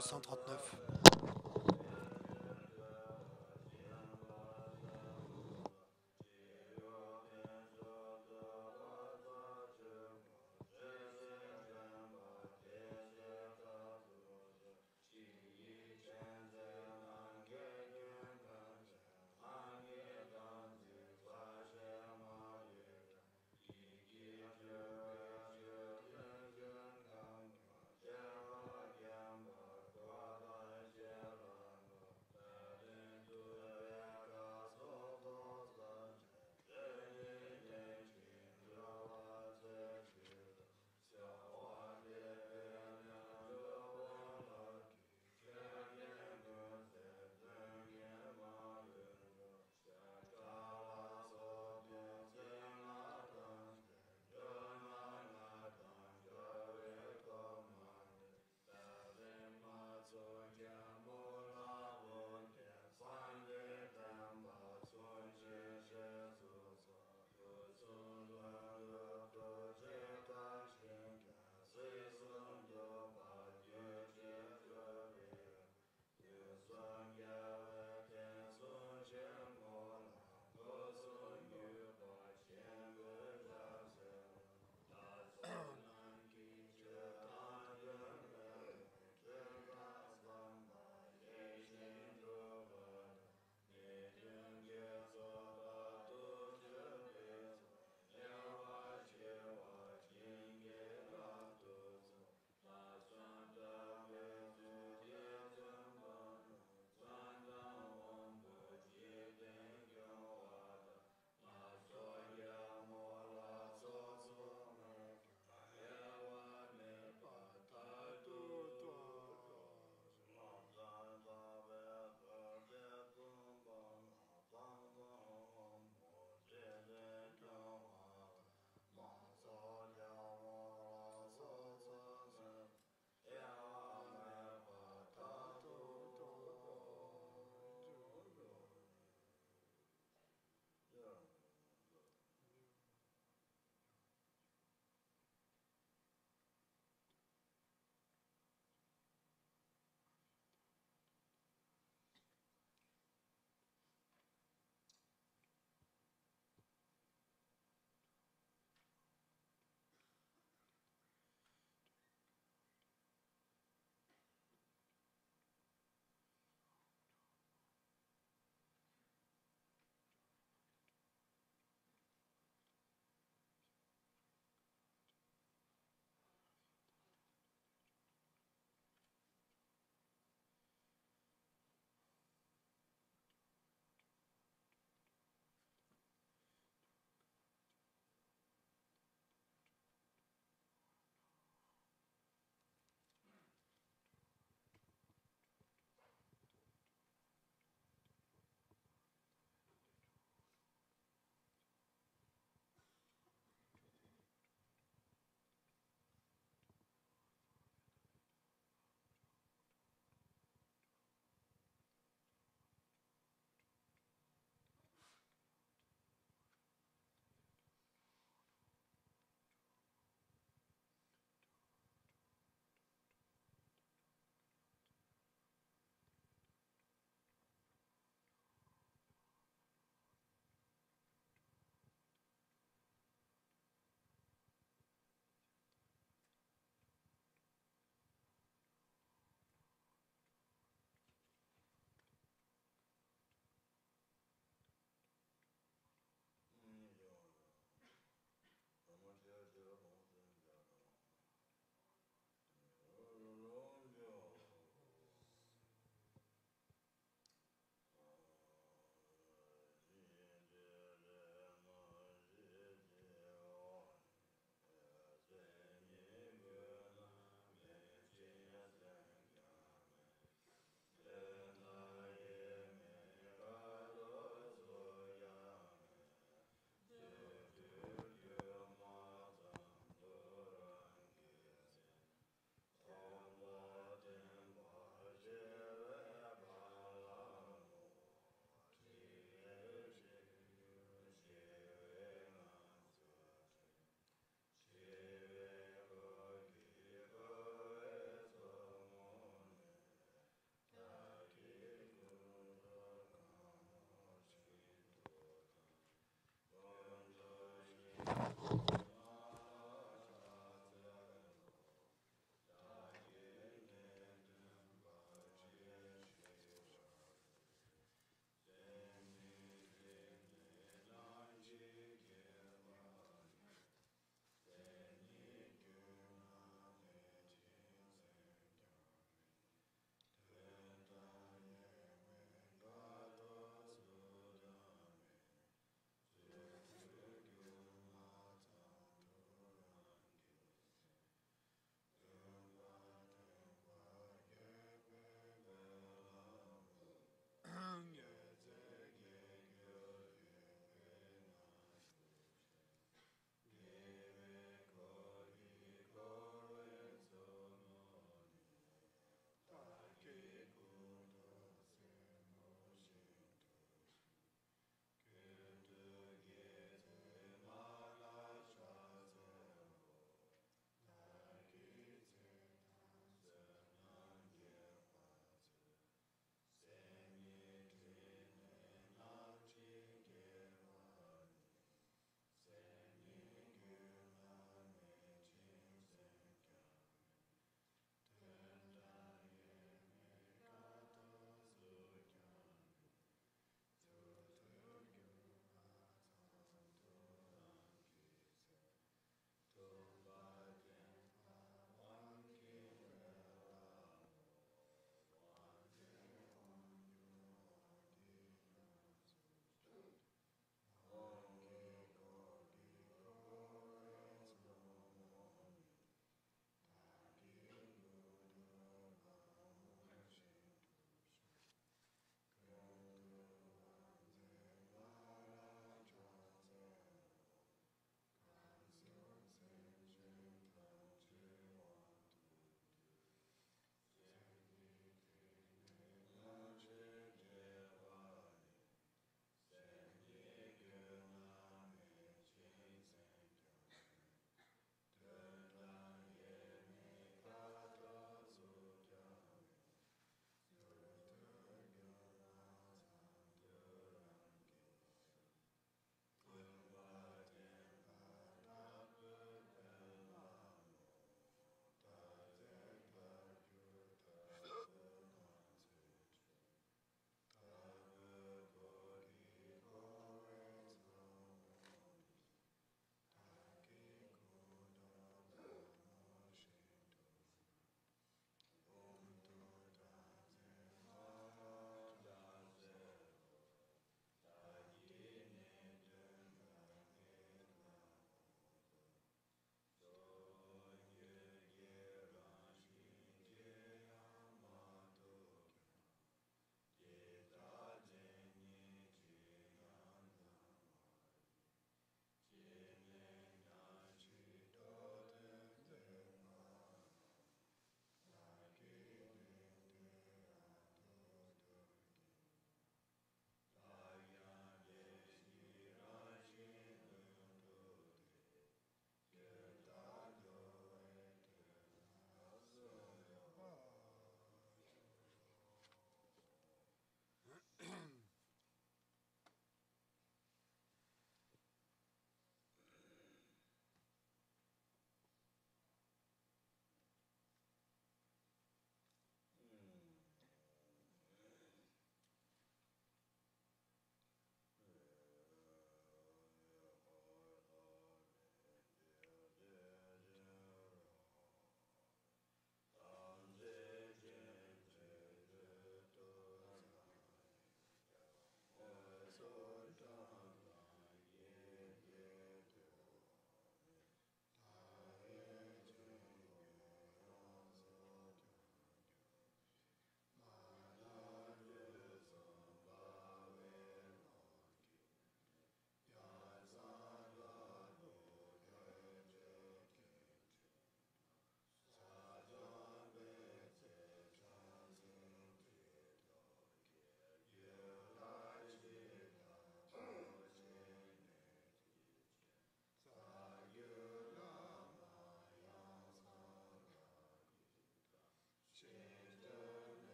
239.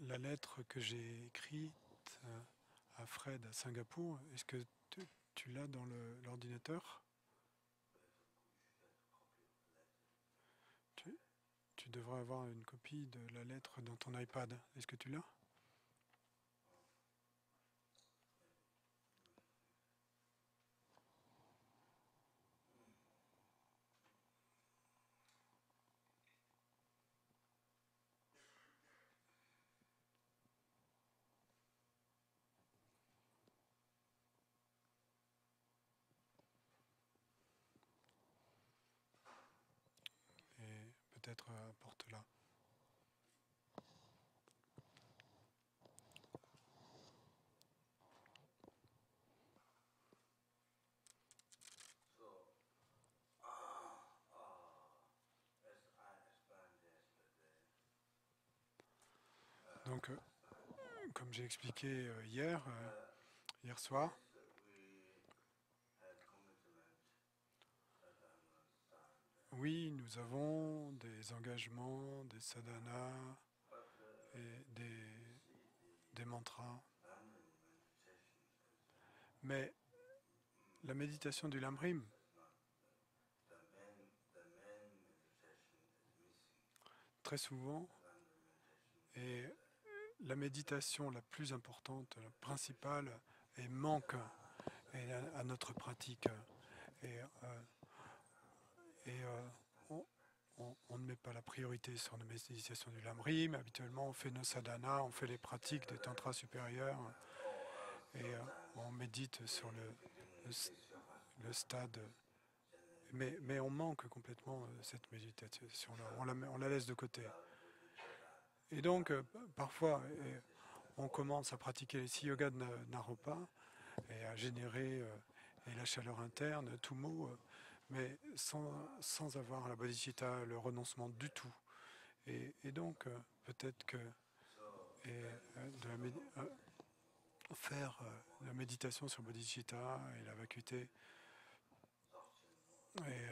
La lettre que j'ai écrite à Fred à Singapour, est-ce que tu l'as dans l'ordinateur? tu, tu devrais avoir une copie de la lettre dans ton iPad. Est-ce que tu l'as? Et peut-être apporte-la. Donc, comme j'ai expliqué hier soir, oui, nous avons des engagements, des sadhanas et des mantras. Mais la méditation du Lamrim, très souvent, est la méditation la plus importante, la principale, et manque à notre pratique. Et, euh, et on ne met pas la priorité sur nos méditations du Lamrim. Habituellement, on fait nos sadhanas, on fait les pratiques de tantra supérieur et on médite sur le, le stade. Mais on manque complètement cette méditation-là. On la laisse de côté. Et donc, parfois, on commence à pratiquer les 6 yogas de Naropa et à générer et la chaleur interne, tout mot, mais sans avoir la bodhicitta, le renoncement du tout. Et donc, peut-être que de faire la méditation sur bodhicitta et la vacuité, et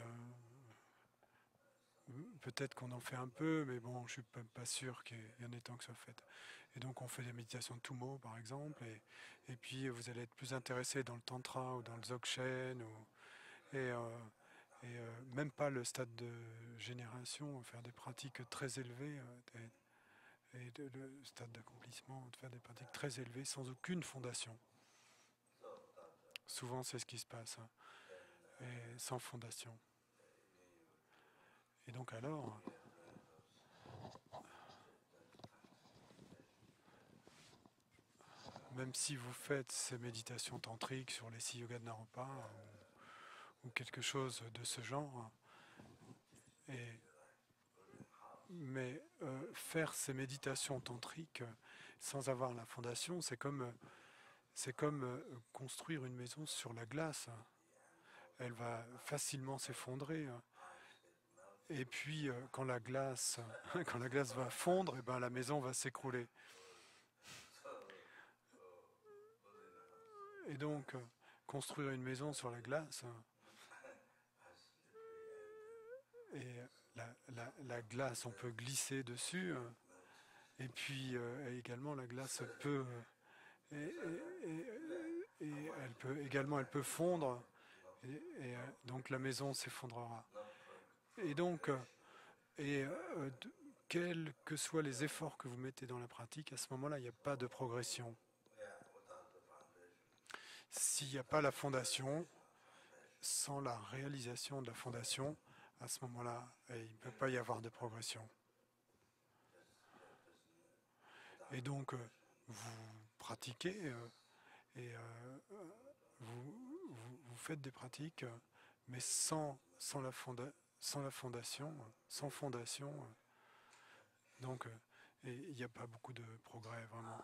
peut-être qu'on en fait un peu, mais bon, je ne suis pas sûr qu'il y en ait tant que ça fait. Et donc on fait des méditations de Tummo, par exemple, et puis vous allez être plus intéressé dans le Tantra ou dans le Dzogchen, même pas le stade de génération, faire des pratiques très élevées, le stade d'accomplissement, de faire des pratiques très élevées sans aucune fondation. Souvent c'est ce qui se passe, hein, et sans fondation. Et donc alors, même si vous faites ces méditations tantriques sur les 6 yogas de Naropa ou quelque chose de ce genre, mais faire ces méditations tantriques sans avoir la fondation, c'est comme construire une maison sur la glace. Elle va facilement s'effondrer. Et puis quand la glace, quand la glace va fondre, et ben, la maison va s'écrouler. Et donc construire une maison sur la glace, et la glace, on peut glisser dessus, et puis également la glace peut, elle peut également elle peut fondre, donc la maison s'effondrera. Et donc, et quels que soient les efforts que vous mettez dans la pratique, à ce moment-là, il n'y a pas de progression. S'il n'y a pas la fondation, sans la réalisation de la fondation, à ce moment-là, il ne peut pas y avoir de progression. Et donc, vous pratiquez et vous faites des pratiques, mais sans la fondation, sans fondation. Donc, il n'y a pas beaucoup de progrès, vraiment.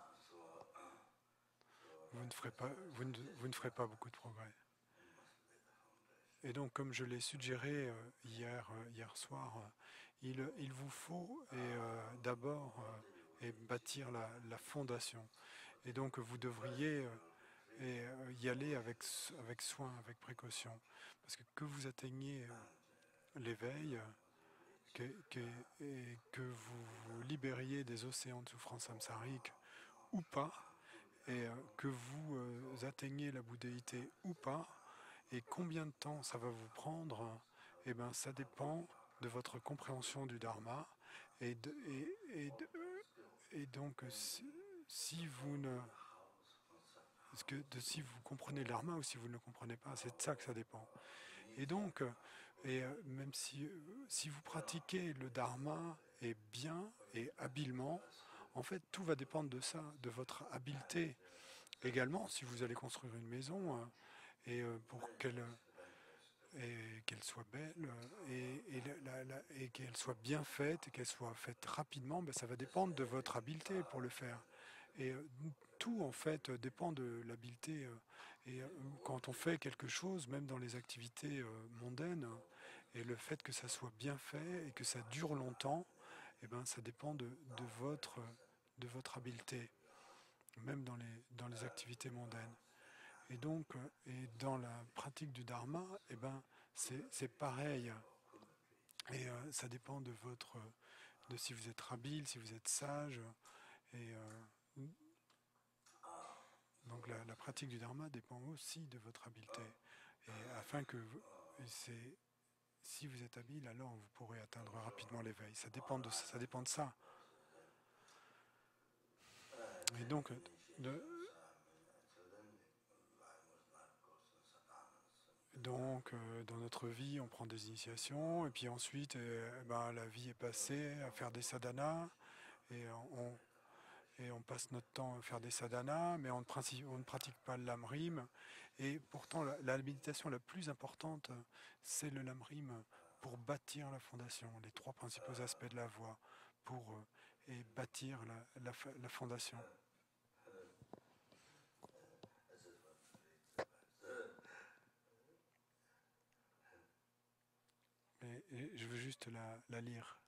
Vous ne ferez pas beaucoup de progrès. Et donc, comme je l'ai suggéré hier soir, il vous faut d'abord bâtir la fondation. Et donc, vous devriez y aller avec soin, avec précaution. Parce que vous atteigniez l'éveil, et que vous vous libériez des océans de souffrance samsarique ou pas, et que vous atteigniez la bouddhéité ou pas, et combien de temps ça va vous prendre, eh ben, ça dépend de votre compréhension du dharma, et, et donc si vous ne... si vous comprenez le dharma ou si vous ne le comprenez pas, c'est de ça que ça dépend. Et donc, même si vous pratiquez le dharma et bien et habilement, en fait, tout va dépendre de ça, de votre habileté. Également, si vous allez construire une maison, pour qu'elle soit belle et qu'elle soit bien faite et qu'elle soit faite rapidement, ben, ça va dépendre de votre habileté pour le faire. Et tout, en fait, dépend de l'habileté. Et quand on fait quelque chose, même dans les activités mondaines, et le fait que ça soit bien fait et que ça dure longtemps, eh ben, ça dépend de votre habileté, même dans les activités mondaines. Et donc, et dans la pratique du dharma, eh ben, c'est pareil. Et ça dépend de si vous êtes habile, si vous êtes sage. Et donc la pratique du dharma dépend aussi de votre habileté. Et afin que si vous êtes habile, alors vous pourrez atteindre rapidement l'éveil. Ça dépend de ça. Ça dépend de ça. Et donc, dans notre vie, on prend des initiations, et puis ensuite, ben, la vie est passée à faire des sadhanas, et on passe notre temps à faire des sadhanas, mais on ne pratique pas le lamrim. Et pourtant, la méditation la plus importante, c'est le lamrim pour bâtir la fondation, les trois principaux aspects de la voie, pour et bâtir la fondation. Et je veux juste la lire.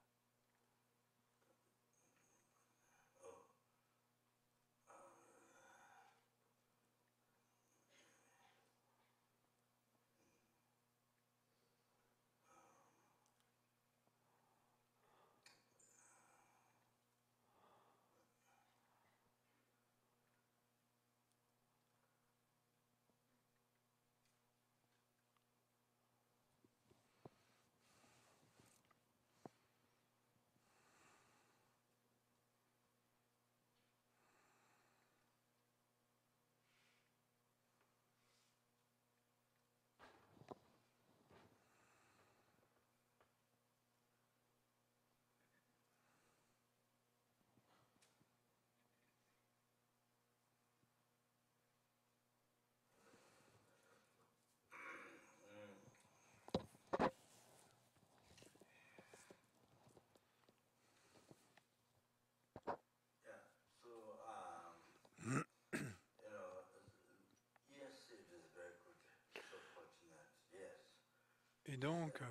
Et donc,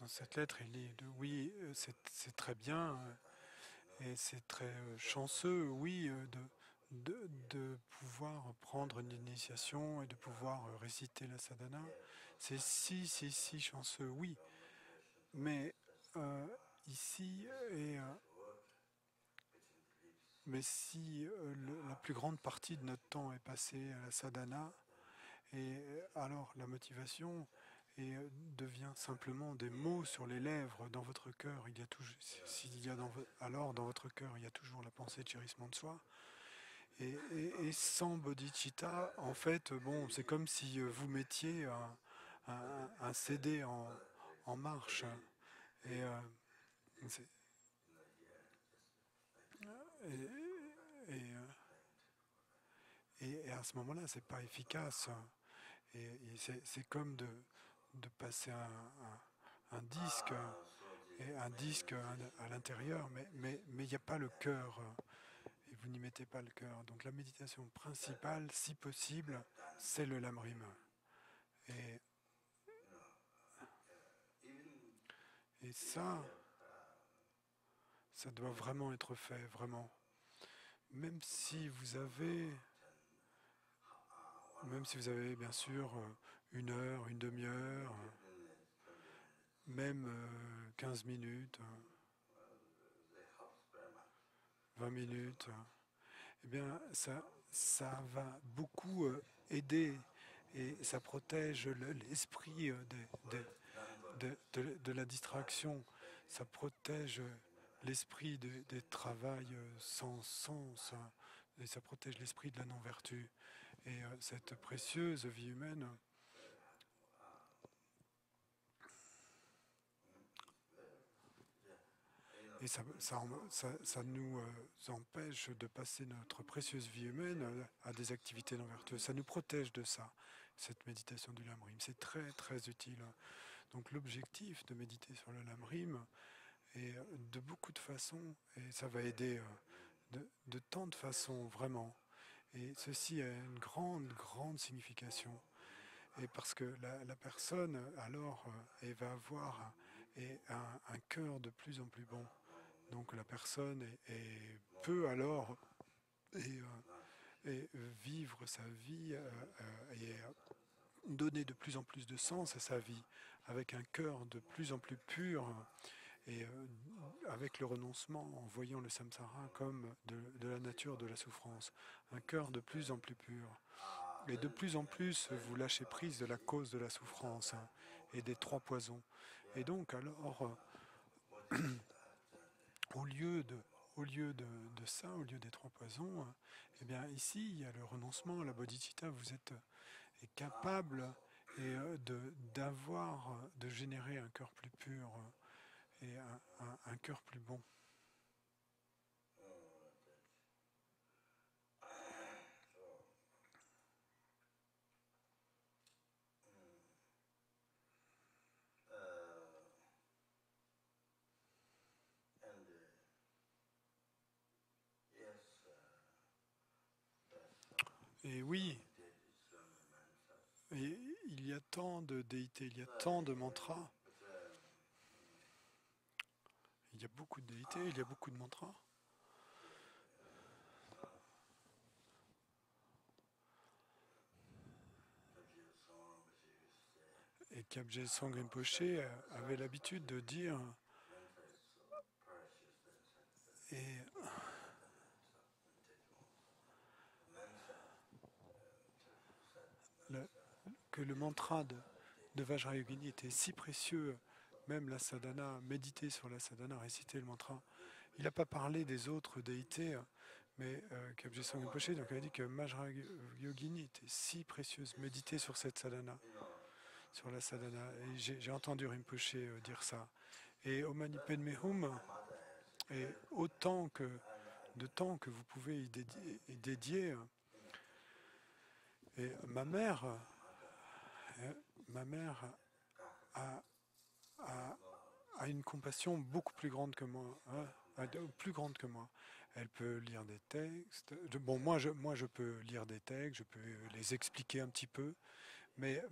dans cette lettre, il dit oui, c'est très bien, et c'est très chanceux, oui, de pouvoir prendre une initiation et de pouvoir réciter la sadhana. C'est si chanceux, oui. Mais ici, mais si la plus grande partie de notre temps est passée à la sadhana, et alors la motivation devient simplement des mots sur les lèvres dans votre cœur. Il y a toujours, s'il y a alors dans votre cœur, il y a toujours la pensée de chérissement de soi. Et sans bodhicitta, en fait, bon, c'est comme si vous mettiez un CD en marche. Et, c'est- et, et, et à ce moment-là, c'est pas efficace. Et c'est comme de passer un disque, et un disque à l'intérieur, mais il n'y a pas le cœur. Et vous n'y mettez pas le cœur. Donc la méditation principale, si possible, c'est le lamrim. Et, et ça doit vraiment être fait, vraiment. Même si vous avez, même si vous avez bien sûr une heure, une demi-heure, même 15 minutes, 20 minutes, eh bien ça va beaucoup aider et ça protège l'esprit de la distraction, ça protège l'esprit des travails sans sens, hein, et ça protège l'esprit de la non-vertu. Et cette précieuse vie humaine, et ça nous empêche de passer notre précieuse vie humaine à des activités non vertueuses. Ça nous protège de ça, cette méditation du Lamrim. C'est très très utile. Donc l'objectif de méditer sur le Lamrim est de beaucoup de façons, et ça va aider de tant de façons vraiment. Et ceci a une grande signification. Et parce que la personne, alors, elle va avoir un cœur de plus en plus bon. Donc la personne peut alors et, vivre sa vie et donner de plus en plus de sens à sa vie, avec un cœur de plus en plus pur et avec le renoncement en voyant le samsara comme de la nature de la souffrance. Un cœur de plus en plus pur. Et de plus en plus, vous lâchez prise de la cause de la souffrance, hein, et des trois poisons. Et donc, alors, au lieu de, de ça, au lieu des trois poisons, eh bien, ici, il y a le renoncement, la bodhicitta. Vous êtes est capable de générer un cœur plus pur et un cœur plus bon. Et oui, et il y a tant de déités, il y a tant de mantras, il y a beaucoup de déités, il y a beaucoup de mantras. Et Kyabje Sangye Rinpoche avait l'habitude de dire, et le- que le mantra de Vajrayogini était si précieux, même la sadhana, méditer sur la sadhana, réciter le mantra. Il n'a pas parlé des autres déités, mais Kyabje Sangye Rinpoche donc, il a dit que Vajrayogini était si précieuse, méditer sur cette sadhana, sur la sadhana. Et j'ai entendu Rinpoche dire ça. Et au Mani Padme Hum, et autant de temps que vous pouvez y dédier. Et ma mère a, a, a une compassion beaucoup plus grande que moi, hein, plus grande que moi. Elle peut lire des textes. Bon, moi, je peux lire des textes, je peux les expliquer un petit peu, mais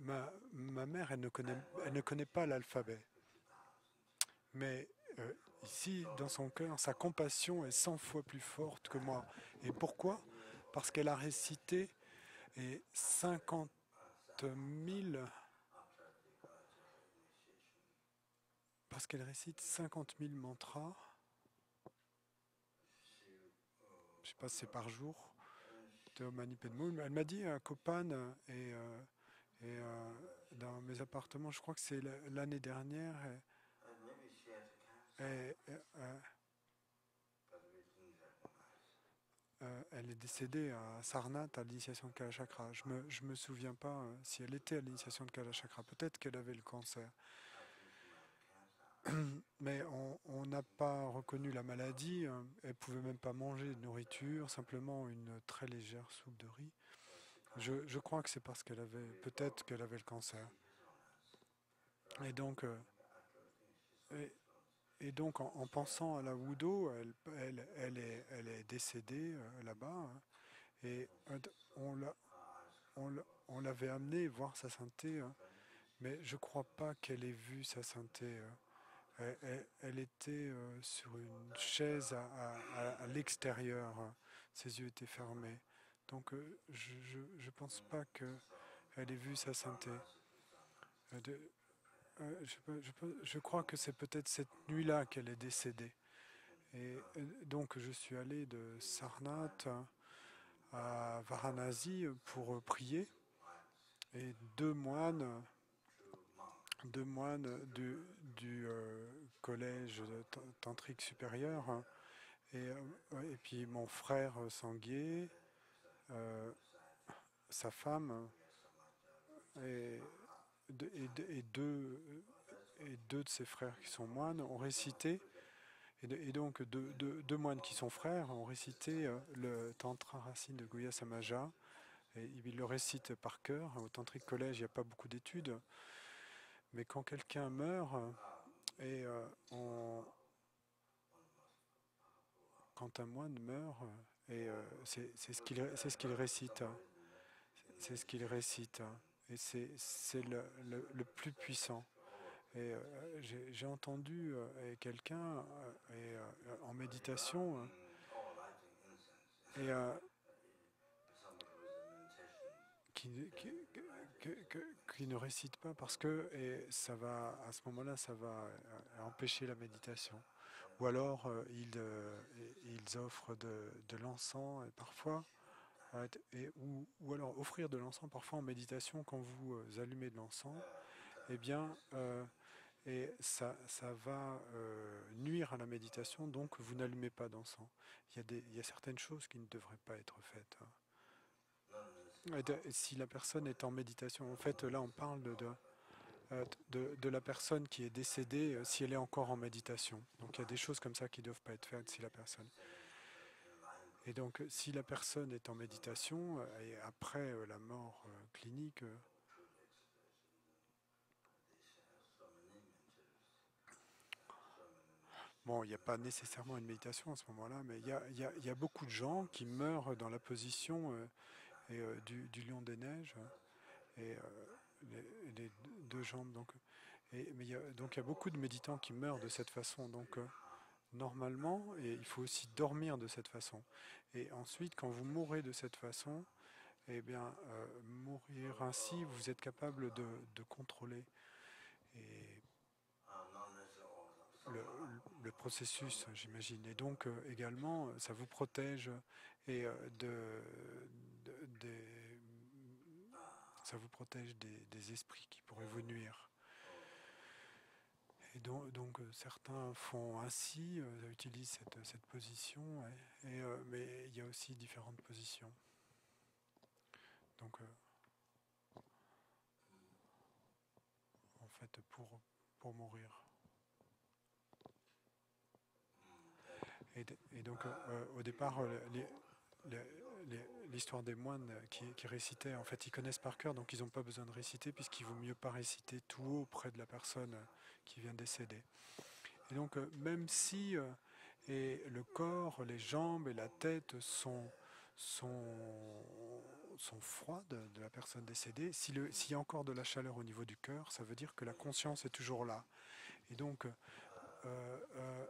ma mère, elle ne connaît pas l'alphabet. Mais ici, dans son cœur, sa compassion est 100 fois plus forte que moi. Et pourquoi ? parce qu'elle a récité et 000, parce qu'elle récite 50 000 mantras, je ne sais pas si c'est par jour, de Mani Padme. Elle m'a dit à Copan et dans mes appartements, je crois que c'est l'année dernière, elle est décédée à Sarnath à l'initiation de Kalachakra. Je me souviens pas si elle était à l'initiation de Kalachakra. Peut-être qu'elle avait le cancer. Mais on n'a pas reconnu la maladie. Elle pouvait même pas manger de nourriture, simplement une très légère soupe de riz. Je crois que c'est parce qu'elle avait, peut-être qu'elle avait le cancer. Et donc, et, et donc en pensant à la Wudo, elle est décédée là-bas. Et on l'a, on l'avait amenée voir sa sainteté, mais je crois pas qu'elle ait vu sa sainteté. Elle était sur une chaise à l'extérieur. Ses yeux étaient fermés. Donc je pense pas qu'elle ait vu sa sainteté. Je crois que c'est peut-être cette nuit-là qu'elle est décédée. Et donc je suis allé de Sarnath à Varanasi pour prier. Et deux moines du collège tantrique supérieur, et puis mon frère Sanguier, euh, sa femme et, et deux de ses frères qui sont moines ont récité, et donc deux moines qui sont frères ont récité le Tantra Racine de Guya Samaja, et ils le récitent par cœur. Au Tantrique Collège, il n'y a pas beaucoup d'études, mais quand quelqu'un meurt, et quand un moine meurt, et c'est ce qu'il récite, c'est ce qu'il récite, et c'est le plus puissant. Et j'ai entendu quelqu'un en méditation, et qui, qui, qui ne récite pas parce que et ça va à ce moment-là ça va empêcher la méditation. Ou alors ils offrent de l'encens et parfois ou alors offrir de l'encens parfois en méditation quand vous allumez de l'encens, eh bien et ça va nuire à la méditation, donc vous n'allumez pas d'encens. Il y a certaines choses qui ne devraient pas être faites. Si la personne est en méditation, en fait là on parle de la personne qui est décédée si elle est encore en méditation. Donc il y a des choses comme ça qui ne doivent pas être faites si la personne. Et donc si la personne est en méditation et après la mort clinique, bon, il n'y a pas nécessairement une méditation à ce moment-là, mais il y a beaucoup de gens qui meurent dans la position du lion des neiges et les deux jambes. Donc, mais donc il y a beaucoup de méditants qui meurent de cette façon. Donc normalement, et il faut aussi dormir de cette façon. Et ensuite, quand vous mourrez de cette façon, eh bien, mourir ainsi, vous êtes capable de contrôler et le, le processus, j'imagine. Et donc, également, ça vous protège et des, ça vous protège des esprits qui pourraient vous nuire. Et donc certains font ainsi, utilisent cette position, mais il y a aussi différentes positions. Donc, en fait, pour mourir. Et donc, au départ, l'histoire des moines qui récitaient, en fait, ils connaissent par cœur, donc ils n'ont pas besoin de réciter, puisqu'il vaut mieux pas réciter tout haut près de la personne qui vient décéder. Et donc, même si et le corps, les jambes et la tête sont froides de la personne décédée, s'il y a encore de la chaleur au niveau du cœur, ça veut dire que la conscience est toujours là. Et donc, euh,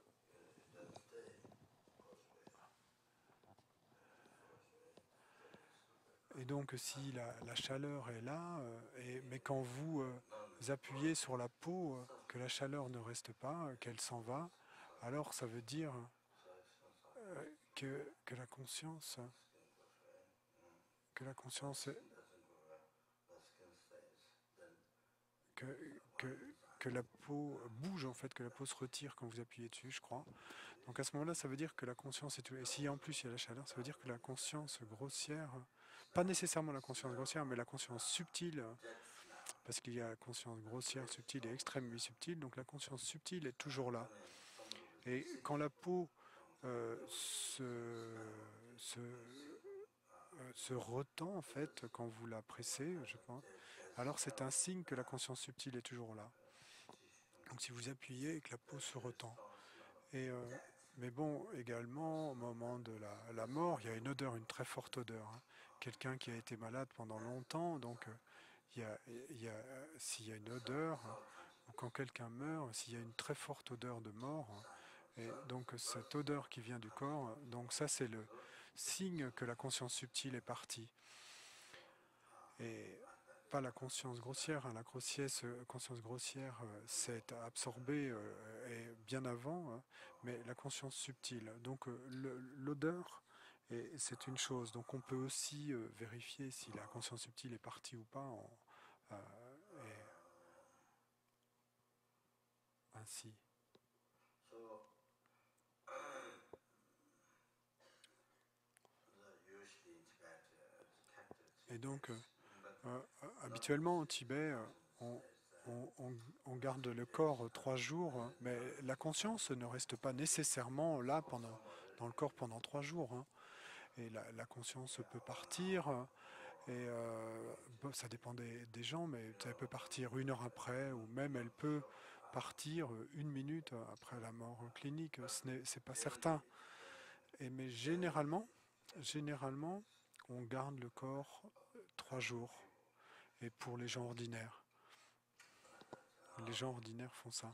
Et donc si la chaleur est là, mais quand vous appuyez sur la peau, que la chaleur ne reste pas, qu'elle s'en va, alors ça veut dire que que la conscience, que, que, que la peau bouge en fait, que la peau se retire quand vous appuyez dessus, je crois. Donc à ce moment-là, ça veut dire que la conscience est tout. Et si en plus il y a la chaleur, ça veut dire que la conscience grossière, pas nécessairement la conscience grossière, mais la conscience subtile, parce qu'il y a la conscience grossière, subtile et extrêmement subtile, donc la conscience subtile est toujours là. Et quand la peau se retend, en fait, quand vous la pressez, je pense, alors c'est un signe que la conscience subtile est toujours là. Donc si vous appuyez et que la peau se retend. Et, mais bon, également, au moment de la mort, il y a une odeur, une très forte odeur, hein. Quelqu'un qui a été malade pendant longtemps, donc s'il y a une odeur, ou quand quelqu'un meurt, s'il y a une très forte odeur de mort, et donc cette odeur qui vient du corps, donc ça c'est le signe que la conscience subtile est partie. Et pas la conscience grossière, hein. La conscience grossière s'est absorbée et bien avant, hein, mais la conscience subtile. Donc l'odeur, c'est une chose. Donc on peut aussi vérifier si la conscience subtile est partie ou pas et ainsi. Et donc habituellement au Tibet, on, on garde le corps 3 jours, hein, mais la conscience ne reste pas nécessairement là dans le corps pendant 3 jours, hein. Et la conscience peut partir, et bon, ça dépend des gens, mais ça peut partir 1 heure après, ou même elle peut partir 1 minute après la mort clinique. C'est pas certain. Mais généralement, on garde le corps 3 jours. Et pour les gens ordinaires font ça.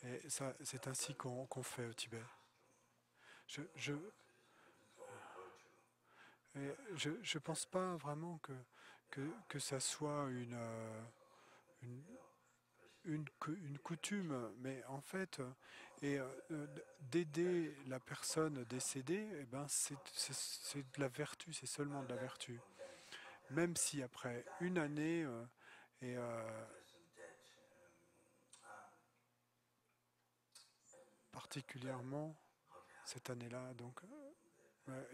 Et ça, c'est ainsi qu'on fait au Tibet. Je, je, je pense pas vraiment que ça soit une, une coutume, mais en fait, d'aider la personne décédée, eh ben, c'est de la vertu, c'est seulement de la vertu. Même si après 1 année, et particulièrement cette année-là, donc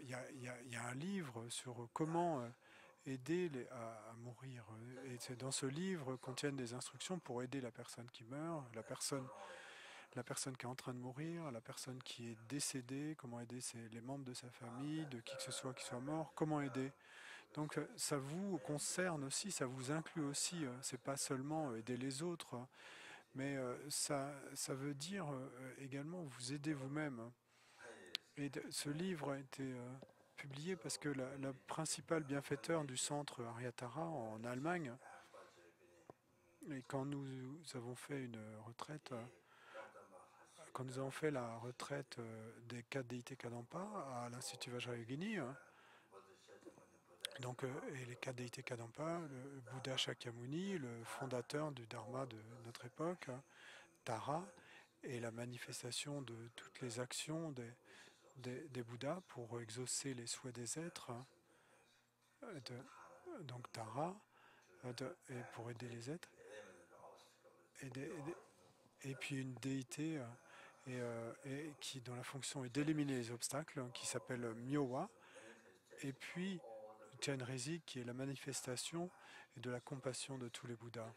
il y a un livre sur comment aider à mourir. Et dans ce livre contiennent des instructions pour aider la personne qui meurt, la personne qui est en train de mourir, la personne qui est décédée, comment aider les membres de sa famille, de qui que ce soit qui soit mort, comment aider. Donc ça vous concerne aussi, ça vous inclut aussi. C'est pas seulement aider les autres, mais ça veut dire également vous aider vous-même. Et ce livre a été publié parce que la principale bienfaiteur du centre Aryatara en Allemagne, et quand nous avons fait une retraite, quand nous avons fait la retraite des 4 déités Kadampa à l'Institut Vajrayogini, hein, donc, et les 4 déités Kadampa, le Bouddha Shakyamuni, le fondateur du Dharma de notre époque, Tara, et la manifestation de toutes les actions des Bouddhas pour exaucer les souhaits des êtres, hein, donc Tara, et pour aider les êtres, et, et puis une déité dont la fonction est d'éliminer les obstacles, hein, qui s'appelle Myowa, et puis Chenrezig, qui est la manifestation de la compassion de tous les Bouddhas,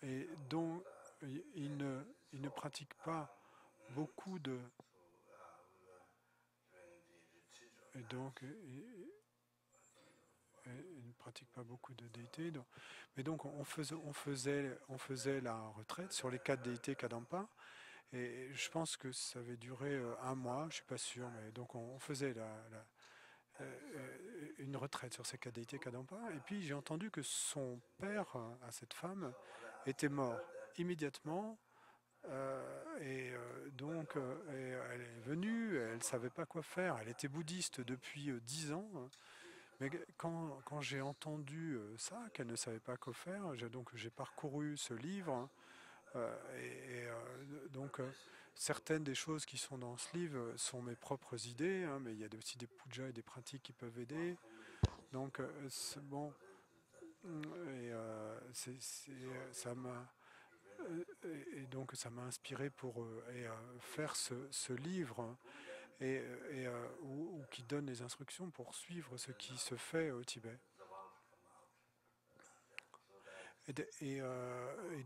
et dont il ne pratique pas beaucoup de... Et donc, il ne pratique pas beaucoup de déités. Mais donc, on faisait la retraite sur les 4 déités Kadampa. Et je pense que ça avait duré 1 mois, je ne suis pas sûr. Mais donc, on faisait une retraite sur ces 4 déités Kadampa. Et puis, j'ai entendu que son père, à cette femme, était mort immédiatement. Donc, elle est venue, elle ne savait pas quoi faire. Elle était bouddhiste depuis 10 ans. Mais quand j'ai entendu ça, qu'elle ne savait pas quoi faire, j'ai parcouru ce livre. Donc, certaines des choses qui sont dans ce livre sont mes propres idées, hein, mais il y a aussi des pujas et des pratiques qui peuvent aider. Donc, bon, ça m'a donc ça m'a inspiré pour faire ce livre ou qui donne les instructions pour suivre ce qui se fait au Tibet. Et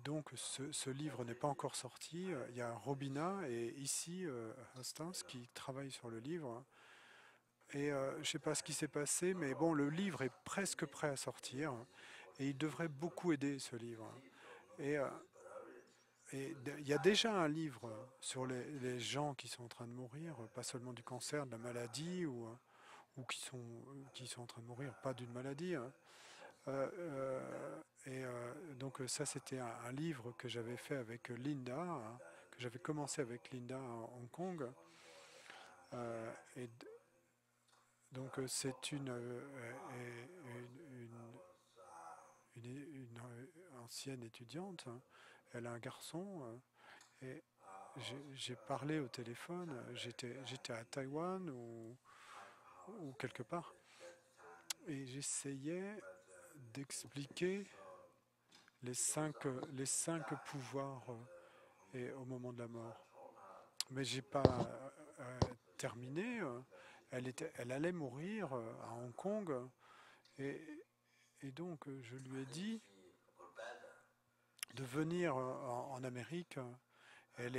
donc ce livre n'est pas encore sorti. Il y a Robina et ici Hastings qui travaillent sur le livre. Et je ne sais pas ce qui s'est passé, mais bon, le livre est presque prêt à sortir et il devrait beaucoup aider ce livre. Et il y a déjà un livre sur les gens qui sont en train de mourir, pas seulement du cancer, de la maladie ou qui sont en train de mourir, pas d'une maladie, hein. Donc ça, c'était un livre que j'avais fait avec Linda, hein, que j'avais commencé avec Linda à Hong Kong. Euh, et d- donc c'est une ancienne étudiante, hein. Elle a un garçon et j'ai parlé au téléphone. J'étais à Taïwan ou quelque part et j'essayais d'expliquer les cinq pouvoirs et au moment de la mort. Mais j'ai pas terminé. Elle allait mourir à Hong Kong et, et donc je lui ai dit de venir en Amérique. Elle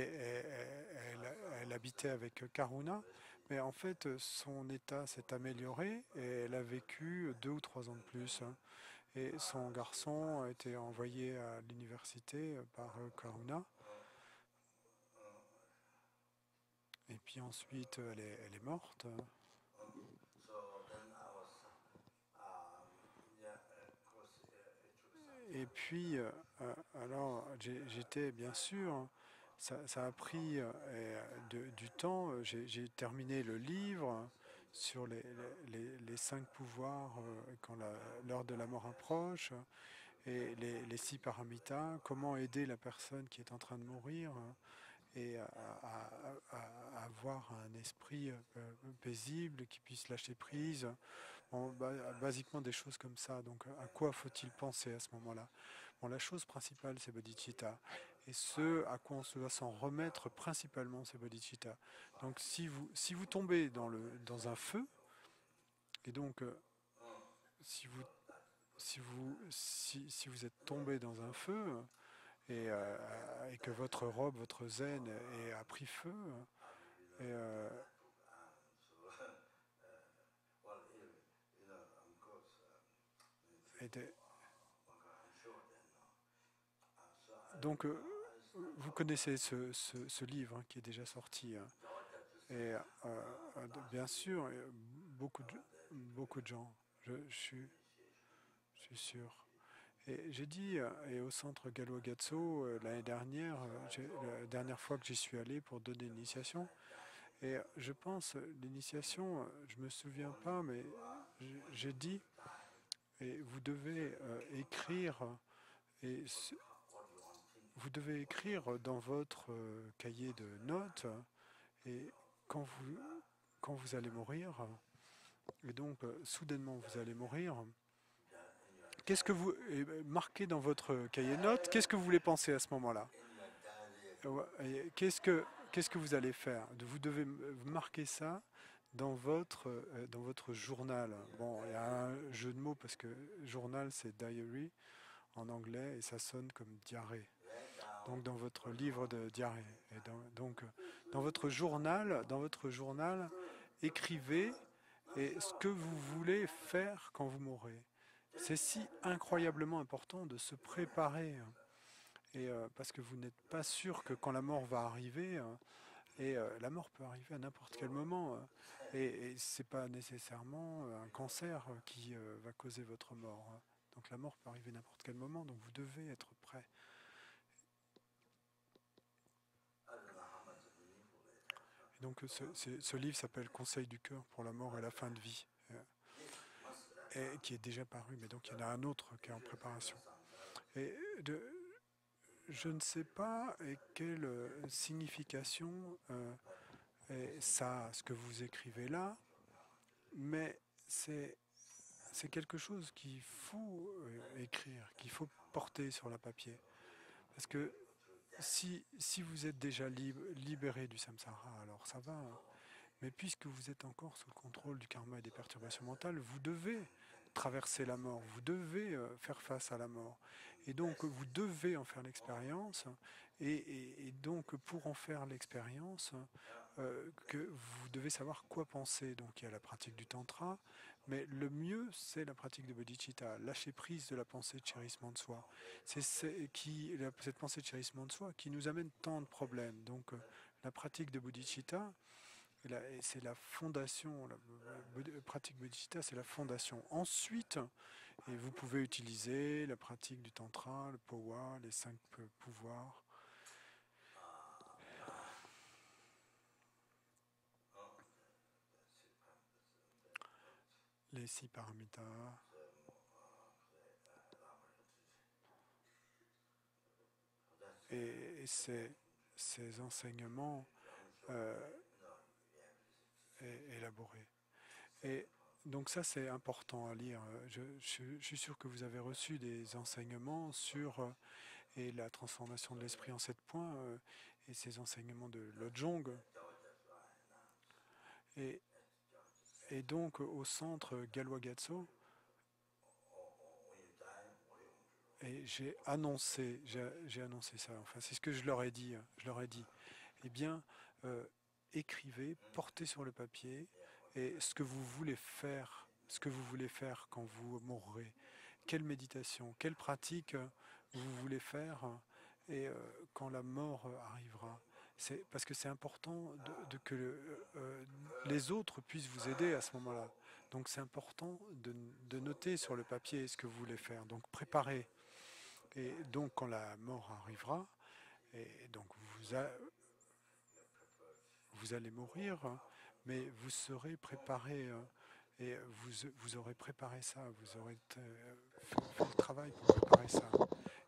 habitait avec Karuna, mais en fait son état s'est amélioré et elle a vécu 2 ou 3 ans de plus, hein. Et son garçon a été envoyé à l'université par Karuna. Et puis ensuite, elle est morte. Et puis, alors, j'étais bien sûr, ça a pris du temps. J'ai terminé le livre sur les 5 pouvoirs quand l'heure de la mort approche et les 6 paramitas, comment aider la personne qui est en train de mourir et à avoir un esprit paisible qui puisse lâcher prise. Bon, basiquement des choses comme ça. Donc, à quoi faut-il penser à ce moment-là? Bon, la chose principale, c'est bodhicitta. Et ce à quoi on se doit s'en remettre principalement, c'est bodhicitta. Donc, si vous tombez dans un feu, et donc, si vous êtes tombé dans un feu et que votre robe, votre zen a pris feu, et, et donc, vous connaissez ce livre hein, qui est déjà sorti, hein. Et bien sûr, beaucoup de gens, je suis sûr. Et j'ai dit, et au centre Galo-Gatso, l'année dernière, la dernière fois que j'y suis allé pour donner l'initiation, et je pense, l'initiation, je me souviens pas, mais j'ai dit, et vous devez écrire, et vous devez écrire dans votre cahier de notes, et quand vous, quand vous allez mourir, et donc soudainement vous allez mourir, qu'est-ce que vous marquez dans votre cahier de notes, qu'est-ce que vous voulez penser à ce moment-là? Qu'est-ce que vous allez faire? Vous devez marquer ça dans votre journal. Bon, il y a un jeu de mots parce que journal c'est diary en anglais et ça sonne comme diarrhée. Donc dans votre livre de diarrhée. Et donc dans votre journal, écrivez ce que vous voulez faire quand vous mourrez. C'est si incroyablement important de se préparer, hein. Et parce que vous n'êtes pas sûr que quand la mort va arriver, et la mort peut arriver à n'importe quel moment, et c'est pas nécessairement un cancer qui va causer votre mort, hein. Donc la mort peut arriver à n'importe quel moment, donc vous devez être prêt. Donc ce livre s'appelle Conseil du cœur pour la mort et la fin de vie, et qui est déjà paru, mais donc il y en a un autre qui est en préparation. Et de, je ne sais pas quelle signification ça a, ce que vous écrivez là, mais c'est c'est quelque chose qu'il faut écrire, qu'il faut porter sur la papier. Parce que si vous êtes déjà libéré du samsara, alors ça va, hein. Mais puisque vous êtes encore sous le contrôle du karma et des perturbations mentales, vous devez traverser la mort, vous devez faire face à la mort. Et donc vous devez en faire l'expérience. Et donc pour en faire l'expérience, que vous devez savoir quoi penser. Donc il y a la pratique du tantra, mais le mieux c'est la pratique de bodhicitta, lâcher prise de la pensée de chérissement de soi. Cette pensée de chérissement de soi qui nous amène tant de problèmes. Donc la pratique de bodhicitta, c'est la fondation, la pratique bodhicitta, c'est la fondation. Ensuite, et vous pouvez utiliser la pratique du tantra, le powa, les 5 pouvoirs, les 6 paramitas, et ces enseignements euh, élaborés. Et donc ça, c'est important à lire. Je suis sûr que vous avez reçu des enseignements sur et la transformation de l'esprit en 7 points, et ces enseignements de Lojong. Et, et donc au centre Galwa-Gatso, et j'ai annoncé ça, enfin c'est ce que je leur ai dit, eh bien, euh, écrivez, portez sur le papier, et ce que vous voulez faire quand vous mourrez, quelle méditation, quelle pratique vous voulez faire, et quand la mort arrivera. C'est parce que c'est important que les autres puissent vous aider à ce moment-là. Donc c'est important de noter sur le papier ce que vous voulez faire. Donc préparez. Et donc quand la mort arrivera, et donc vous allez mourir, mais vous serez préparé, et vous aurez préparé ça, vous aurez fait le travail pour préparer ça.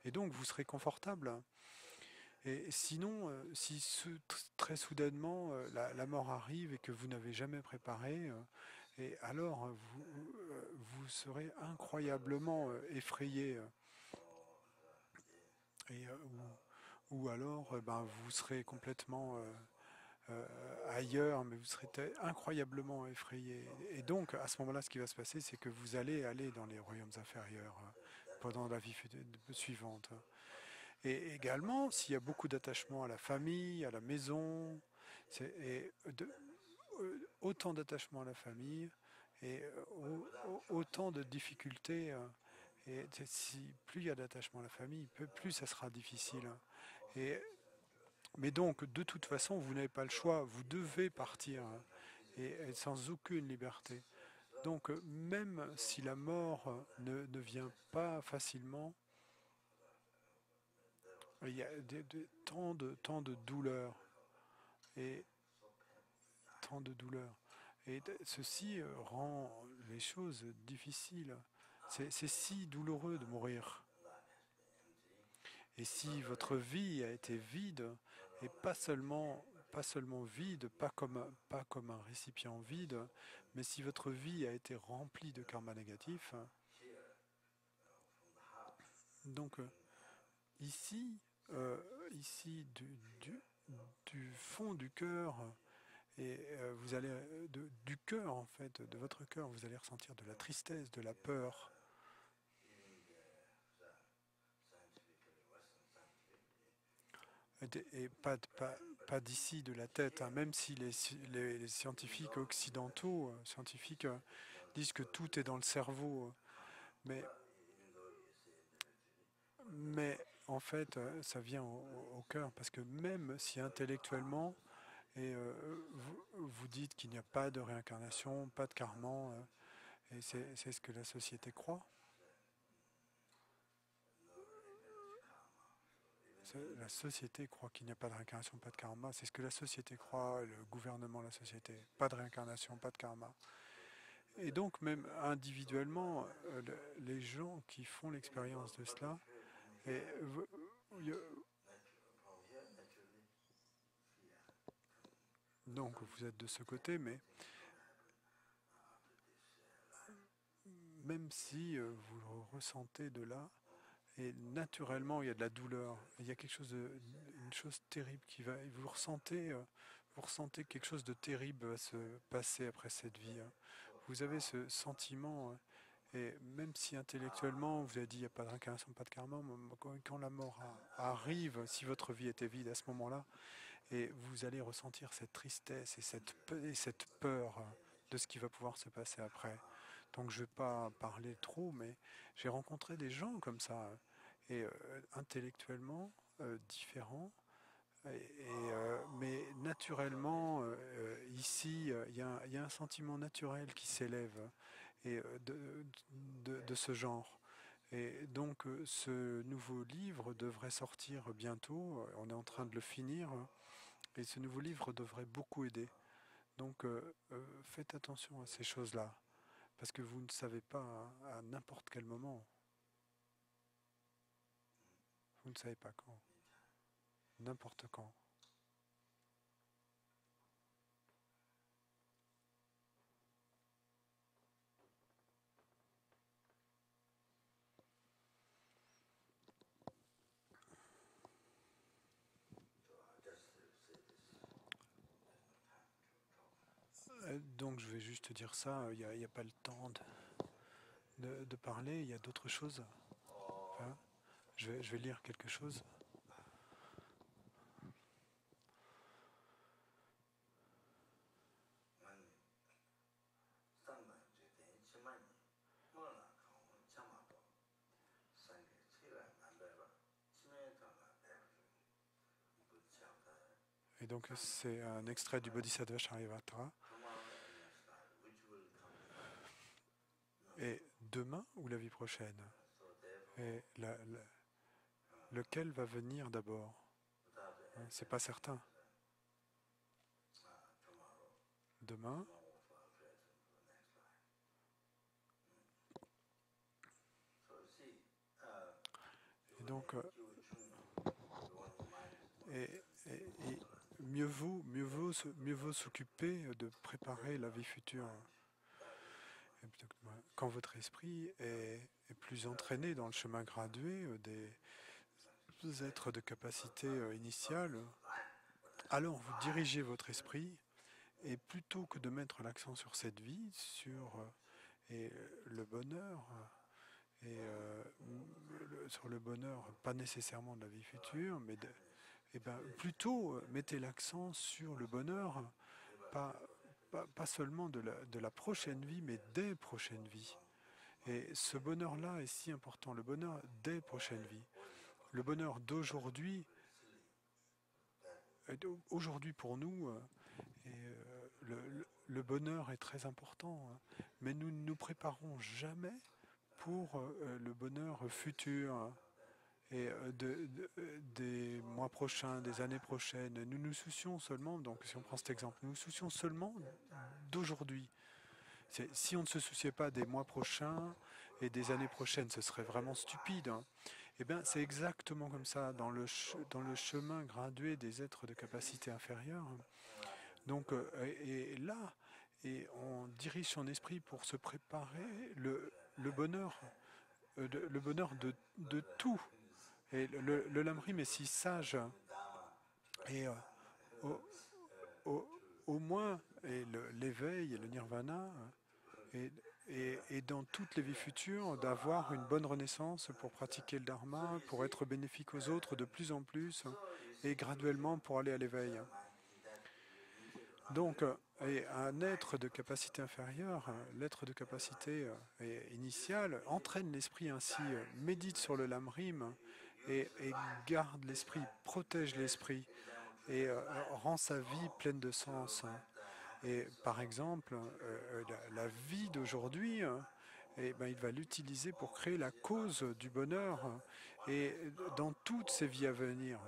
Et donc vous serez confortable. Et sinon, si très soudainement la mort arrive et que vous n'avez jamais préparé, et alors vous serez incroyablement effrayé, et, ou alors ben, vous serez complètement ailleurs, mais vous serez incroyablement effrayé. Et donc, à ce moment-là, ce qui va se passer, c'est que vous allez aller dans les royaumes inférieurs pendant la vie suivante. Et également, s'il y a beaucoup d'attachement à la famille, à la maison, autant d'attachement à la famille, et autant de difficultés. Et si plus il y a d'attachement à la famille, plus ça sera difficile. Et mais donc, de toute façon, vous n'avez pas le choix, vous devez partir, hein, et sans aucune liberté. Donc, même si la mort ne vient pas facilement, il y a tant de douleurs, et tant de douleurs. Et ceci rend les choses difficiles. C'est si douloureux de mourir. Et si votre vie a été vide, et pas seulement vide, pas comme un récipient vide, mais si votre vie a été remplie de karma négatif, donc ici, ici du fond du cœur, et vous allez, du cœur en fait, de votre cœur, vous allez ressentir de la tristesse, de la peur, et pas d'ici de la tête, hein, même si les scientifiques occidentaux, scientifiques disent que tout est dans le cerveau, mais, mais en fait, ça vient au cœur, parce que même si intellectuellement, et vous dites qu'il n'y a pas de réincarnation, pas de karma, et c'est ce que la société croit, la société croit qu'il n'y a pas de réincarnation, pas de karma. C'est ce que la société croit, le gouvernement, la société. Pas de réincarnation, pas de karma. Et donc, même individuellement, les gens qui font l'expérience de cela, et, donc vous êtes de ce côté, mais même si vous le ressentez de là, et naturellement il y a de la douleur, il y a quelque chose une chose terrible qui va, vous ressentez quelque chose de terrible va se passer après cette vie. Vous avez ce sentiment, et même si intellectuellement vous avez dit il n'y a pas de réincarnation, pas de karma, quand la mort arrive, si votre vie était vide à ce moment-là, et vous allez ressentir cette tristesse et cette peur de ce qui va pouvoir se passer après. Donc je ne vais pas parler trop, mais j'ai rencontré des gens comme ça, et intellectuellement différents, mais naturellement, ici, il y a un sentiment naturel qui s'élève et de ce genre. Et donc ce nouveau livre devrait sortir bientôt, on est en train de le finir, et ce nouveau livre devrait beaucoup aider. Donc faites attention à ces choses-là, parce que vous ne savez pas à n'importe quel moment, vous ne savez pas quand, n'importe quand. Donc je vais juste dire ça, il n'y a pas le temps de parler, il y a d'autres choses. Enfin, je vais lire quelque chose. Et donc c'est un extrait du Bodhisattva Charyavatara. Et demain ou la vie prochaine? Et lequel va venir d'abord? C'est pas certain. Demain. Et donc, et mieux vaut s'occuper de préparer la vie future. Quand votre esprit est plus entraîné dans le chemin gradué des êtres de capacité initiale, alors vous dirigez votre esprit et plutôt que de mettre l'accent sur cette vie, sur le bonheur, sur le bonheur, pas nécessairement de la vie future, mais plutôt mettez l'accent sur le bonheur, pas, pas seulement de la prochaine vie, mais des prochaines vies. Et ce bonheur-là est si important, le bonheur des prochaines vies. Le bonheur d'aujourd'hui, aujourd'hui pour nous, le bonheur est très important, mais nous ne nous préparons jamais pour le bonheur futur et des mois prochains, des années prochaines. Nous nous soucions seulement, donc si on prend cet exemple, nous nous soucions seulement d'aujourd'hui. Si on ne se souciait pas des mois prochains et des années prochaines, ce serait vraiment stupide. Eh bien, c'est exactement comme ça dans dans le chemin gradué des êtres de capacité inférieure. Donc, et là, et on dirige son esprit pour se préparer le bonheur, le bonheur de tout. Et le Lamrim est si sage. Et au, au, au moins, l'éveil et le nirvana, et dans toutes les vies futures, d'avoir une bonne renaissance pour pratiquer le dharma, pour être bénéfique aux autres de plus en plus, et graduellement pour aller à l'éveil. Donc, et un être de capacité inférieure, l'être de capacité initiale, entraîne l'esprit ainsi, médite sur le lamrim et garde l'esprit, protège l'esprit et rend sa vie pleine de sens. Et par exemple, la vie d'aujourd'hui et ben, il va l'utiliser pour créer la cause du bonheur et dans toutes ses vies à venir.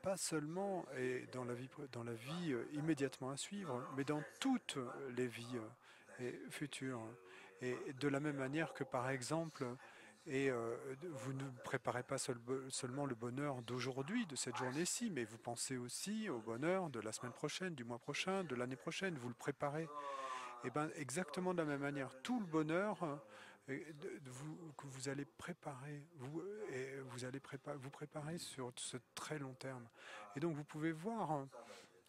Pas seulement et dans la vie immédiatement à suivre, mais dans toutes les vies futures. Et de la même manière que par exemple, vous ne préparez pas seulement le bonheur d'aujourd'hui, de cette journée-ci, mais vous pensez aussi au bonheur de la semaine prochaine, du mois prochain, de l'année prochaine, vous le préparez. Et bien exactement de la même manière, tout le bonheur que vous allez préparer, vous préparer sur ce très long terme. Et donc vous pouvez voir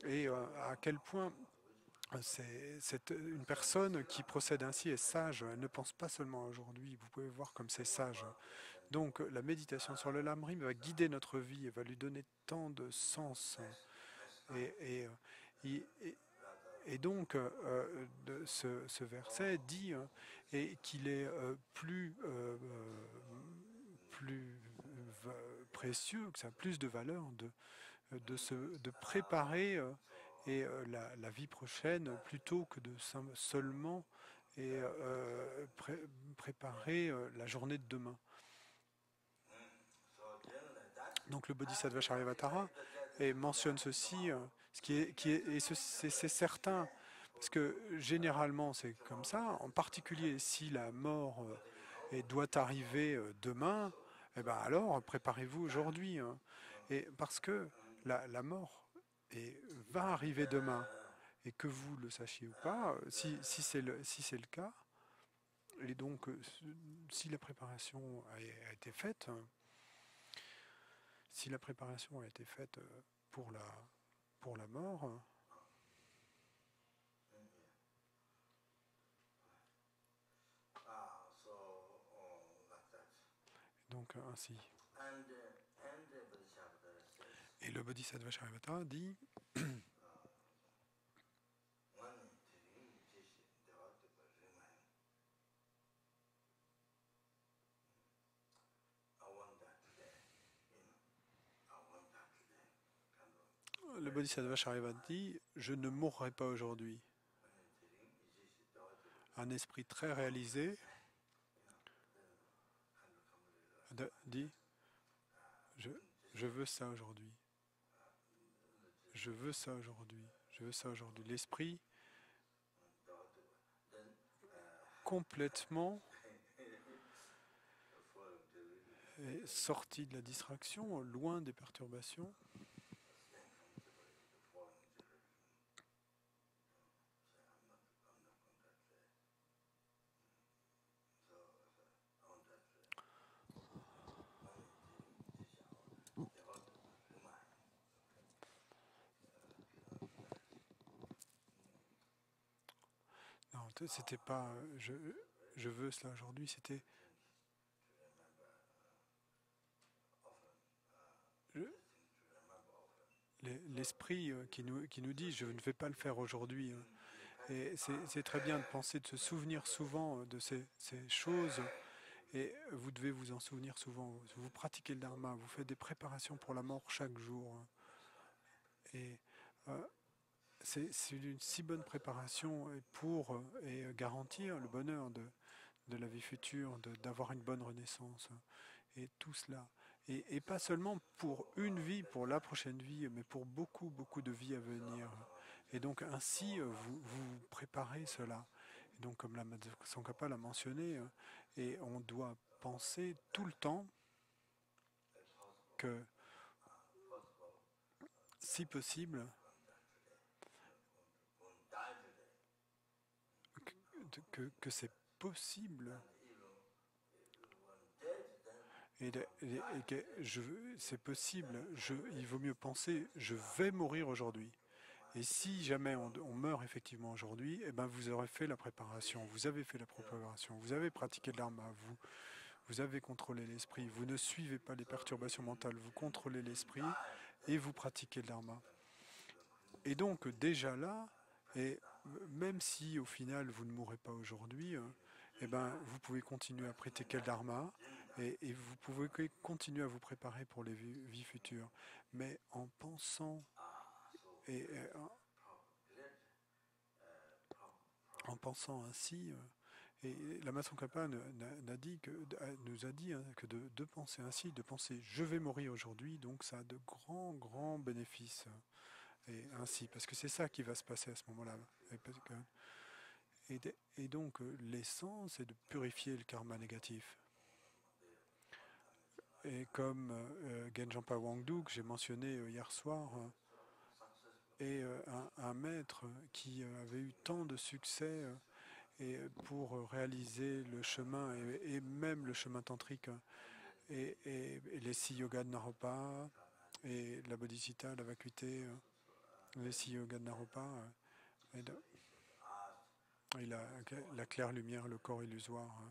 à quel point une personne qui procède ainsi est sage. Elle ne pense pas seulement à aujourd'hui. Vous pouvez voir comme c'est sage. Donc la méditation sur le Lamrim va guider notre vie et va lui donner tant de sens. Et, et, et, et donc, ce verset dit qu'il est plus précieux, que ça a plus de valeur de préparer la vie prochaine plutôt que de seulement préparer la journée de demain. Donc le Bodhisattva Charyavatara mentionne ceci, c'est certain, parce que généralement c'est comme ça, en particulier si la mort doit arriver demain, eh ben alors préparez-vous aujourd'hui. Hein. Et parce que la mort va arriver demain, et que vous le sachiez ou pas, si c'est le cas, et donc si la préparation a été faite, si la préparation a été faite pour la mort, donc ainsi. Et le Bodhisattva Charyavatara dit le Bodhisattva Charyavatara dit je ne mourrai pas aujourd'hui. Un esprit très réalisé dit je veux ça aujourd'hui. Je veux ça aujourd'hui. Je veux ça aujourd'hui. L'esprit complètement est sorti de la distraction, loin des perturbations. Non, c'était pas je veux cela aujourd'hui, c'était l'esprit qui nous dit je ne vais pas le faire aujourd'hui. Et c'est très bien de penser, de se souvenir souvent de ces choses. Et vous devez vous en souvenir souvent. Vous pratiquez le dharma, vous faites des préparations pour la mort chaque jour. Et c'est une si bonne préparation pour garantir le bonheur de la vie future, d'avoir une bonne renaissance. Et tout cela. Et pas seulement pour une vie, pour la prochaine vie, mais pour beaucoup, beaucoup de vies à venir. Et donc ainsi, vous préparez cela. Et donc comme la Tsongkhapa l'a mentionné, et on doit penser tout le temps que, si possible, que c'est possible et que c'est possible, il vaut mieux penser je vais mourir aujourd'hui. Et si jamais on meurt effectivement aujourd'hui, eh ben vous aurez fait la préparation, vous avez fait la préparation, vous avez pratiqué le dharma, vous avez contrôlé l'esprit, vous ne suivez pas les perturbations mentales, vous contrôlez l'esprit et vous pratiquez le dharma. Et donc déjà là, et même si au final vous ne mourrez pas aujourd'hui, eh ben, vous pouvez continuer à pratiquer le dharma et vous pouvez continuer à vous préparer pour les vies futures. Mais en pensant et en pensant ainsi, Et Lama Tsongkhapa nous a dit que de penser ainsi, de penser je vais mourir aujourd'hui, donc ça a de grands, grands bénéfices. Et ainsi, parce que c'est ça qui va se passer à ce moment-là. Et donc, l'essence est de purifier le karma négatif. Et comme Genjampa Wangdu, que j'ai mentionné hier soir, est un maître qui avait eu tant de succès et pour réaliser le chemin, et même le chemin tantrique, et les 6 yogas de Naropa, et la Bodhisattva, la Vacuité, les 6 yogas de Naropa, et la claire lumière, le corps illusoire.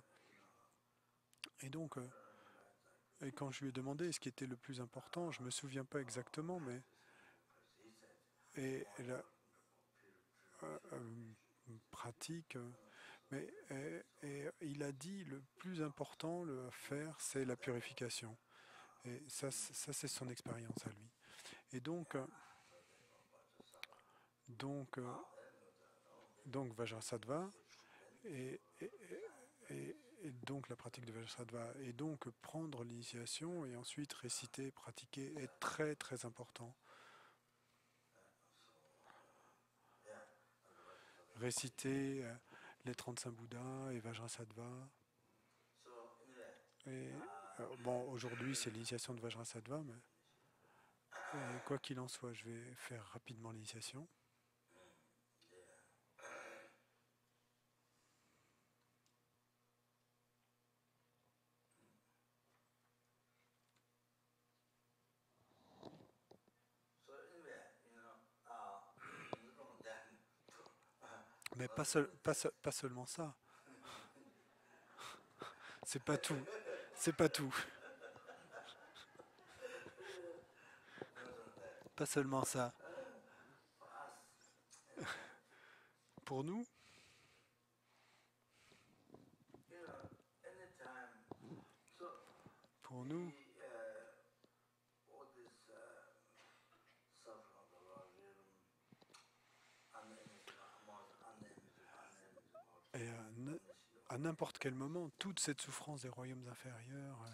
Et donc, et quand je lui ai demandé ce qui était le plus important, je ne me souviens pas exactement, mais la pratique, mais et il a dit le plus important à faire, c'est la purification. Et ça c'est son expérience à lui. Et donc, euh, donc Vajrasattva, et, et, et donc la pratique de Vajrasattva, et donc prendre l'initiation et ensuite réciter, pratiquer est très très important. Réciter les 35 Bouddhas et Vajrasattva. Et bon, aujourd'hui c'est l'initiation de Vajrasattva, mais quoi qu'il en soit, je vais faire rapidement l'initiation. Mais pas seulement ça. C'est pas tout. C'est pas tout. Pas seulement ça. Pour nous, pour nous, et à n'importe quel moment, toute cette souffrance des royaumes inférieurs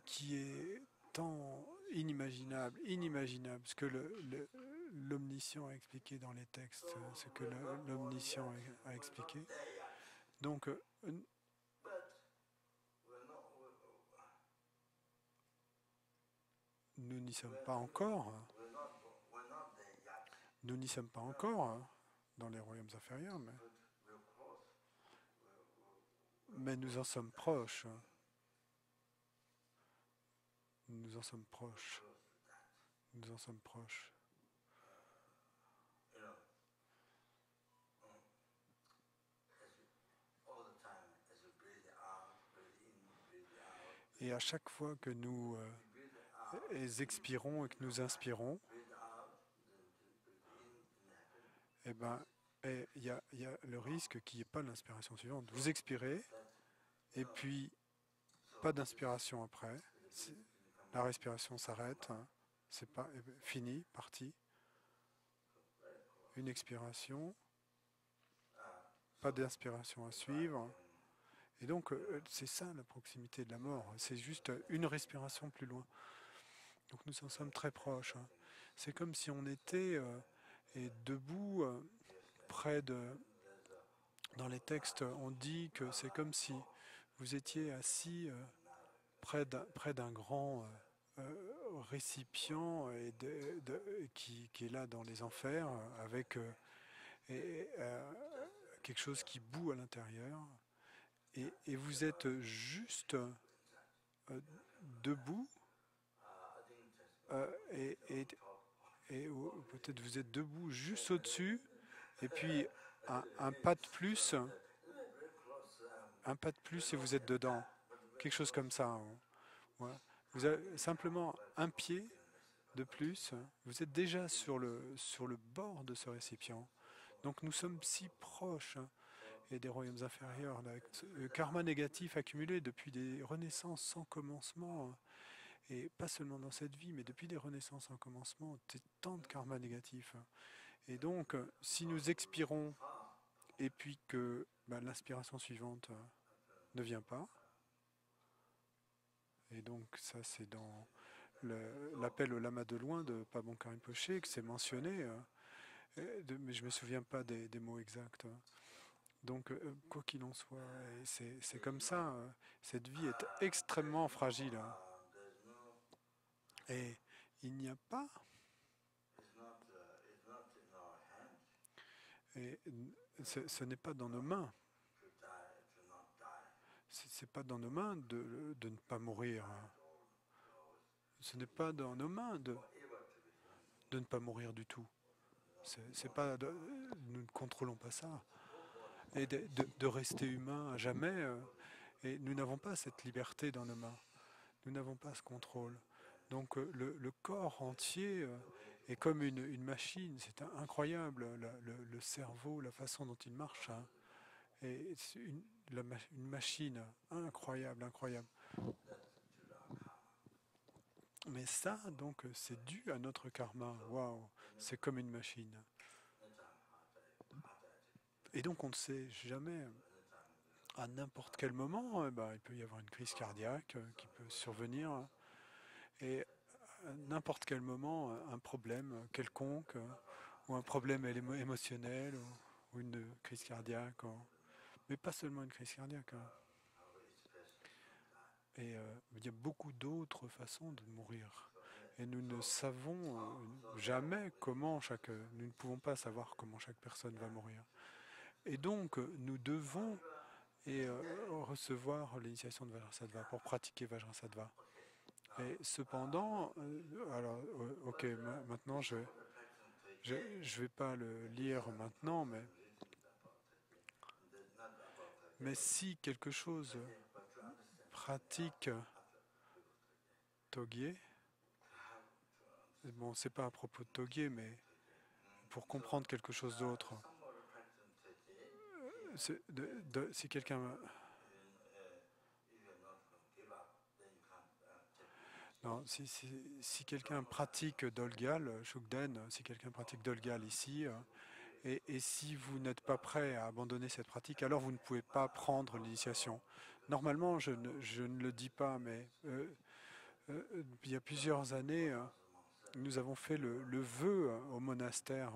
qui est tant inimaginable, ce que l'omniscient a expliqué dans les textes, ce que l'omniscient a expliqué. Donc, nous n'y sommes pas encore. Nous n'y sommes pas encore dans les royaumes inférieurs, mais nous en sommes proches. Nous en sommes proches. Nous en sommes proches. Et à chaque fois que nous expirons et que nous inspirons, eh ben, il y a le risque qu'il n'y ait pas l'inspiration suivante. Vous expirez, et puis pas d'inspiration après. La respiration s'arrête. C'est pas fini, parti. Une expiration, pas d'inspiration à suivre. Et donc, c'est ça la proximité de la mort. C'est juste une respiration plus loin. Donc nous en sommes très proches. C'est comme si on était debout près de... Dans les textes, on dit que c'est comme si vous étiez assis près d'un grand récipient qui est là dans les enfers, avec quelque chose qui bout à l'intérieur. Et vous êtes juste debout, et peut-être vous êtes debout juste au-dessus, et puis un pas de plus, et vous êtes dedans. Quelque chose comme ça. Ouais. Vous avez simplement un pied de plus, vous êtes déjà sur le bord de ce récipient. Donc nous sommes si proches et des royaumes inférieurs. Le karma négatif accumulé depuis des renaissances sans commencement, et pas seulement dans cette vie, mais depuis des renaissances sans commencement, tant de karma négatif. Et donc, si nous expirons et puis que l'inspiration suivante ne vient pas. Et donc ça c'est dans l'appel au lama de loin de Pabongka Rinpoché que c'est mentionné, mais je ne me souviens pas des mots exacts. Donc quoi qu'il en soit, c'est comme ça, cette vie est extrêmement fragile. Et il n'y a pas, et ce n'est pas dans nos mains, c'est pas dans nos mains de ne pas mourir. Ce n'est pas dans nos mains de ne pas mourir du tout. C'est pas, nous ne contrôlons pas ça. Et de rester humain à jamais, et nous n'avons pas cette liberté dans nos mains. Nous n'avons pas ce contrôle. Donc le corps entier est comme une machine. C'est incroyable, le cerveau, la façon dont il marche. Hein. Et c'est une machine incroyable, incroyable. Mais ça, donc, c'est dû à notre karma. Waouh, c'est comme une machine. Et donc, on ne sait jamais, à n'importe quel moment, il peut y avoir une crise cardiaque qui peut survenir. Et à n'importe quel moment, un problème quelconque, ou un problème émotionnel, ou une crise cardiaque. Mais pas seulement une crise cardiaque. Hein. Et il y a beaucoup d'autres façons de mourir. Et nous ne savons jamais comment nous ne pouvons pas savoir comment chaque personne va mourir. Et donc, nous devons recevoir l'initiation de Vajrasattva pour pratiquer Vajrasattva. Et cependant, alors, ok, maintenant je vais pas le lire maintenant, mais si quelque chose pratique Togye, bon, c'est pas à propos de Togye, mais pour comprendre quelque chose d'autre, si quelqu'un non, si quelqu'un pratique Dolgal, Shugden, si quelqu'un pratique Dolgal ici, et si vous n'êtes pas prêt à abandonner cette pratique, alors vous ne pouvez pas prendre l'initiation. Normalement, je ne le dis pas, mais il y a plusieurs années, nous avons fait le vœu au monastère,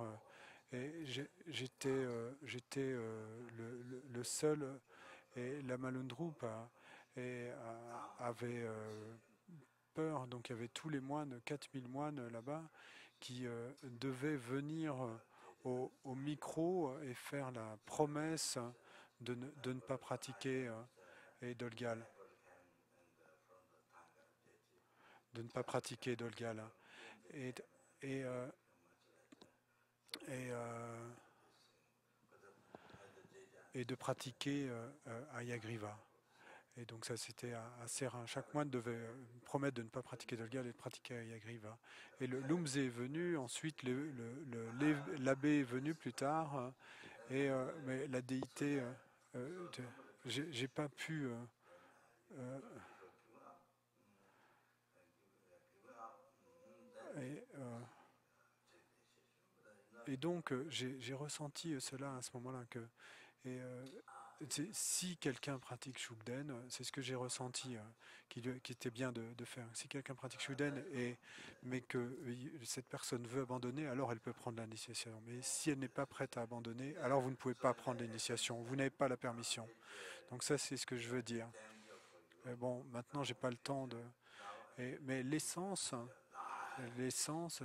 et j'étais le seul, et la Malundrup avait peur, donc il y avait tous les moines, 4000 moines là-bas, qui devaient venir au micro et faire la promesse de ne pas pratiquer et Dolgal, de ne pas pratiquer Dolgal. Et, et, euh, et, euh, et de pratiquer Ayagriva. Et donc ça c'était assez rare. Chaque moine devait promettre de ne pas pratiquer Dolgal et de pratiquer Ayagriva. Et le Lumze est venu, ensuite l'abbé est venu plus tard, mais la déité, j'ai pas pu... euh, et, euh, et donc j'ai ressenti cela à ce moment-là que... Et, si quelqu'un pratique Shugden, c'est ce que j'ai ressenti, qui était bien de faire. Si quelqu'un pratique Shugden, mais que cette personne veut abandonner, alors elle peut prendre l'initiation. Mais si elle n'est pas prête à abandonner, alors vous ne pouvez pas prendre l'initiation. Vous n'avez pas la permission. Donc ça, c'est ce que je veux dire. Et bon, maintenant, j'ai pas le temps de... mais l'essence,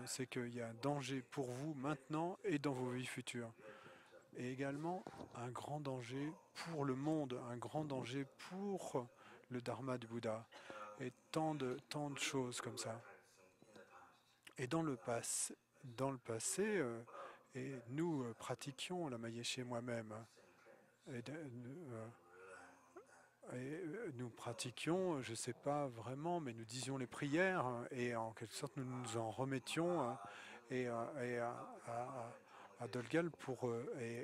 c'est qu'il y a un danger pour vous maintenant et dans vos vies futures. Et également un grand danger pour le monde, un grand danger pour le dharma du Bouddha. Et tant de choses comme ça. Et dans le passé et nous pratiquions la Mayéché moi-même. Et, nous pratiquions, je ne sais pas vraiment, mais nous disions les prières et en quelque sorte nous nous en remettions à Dolgal pour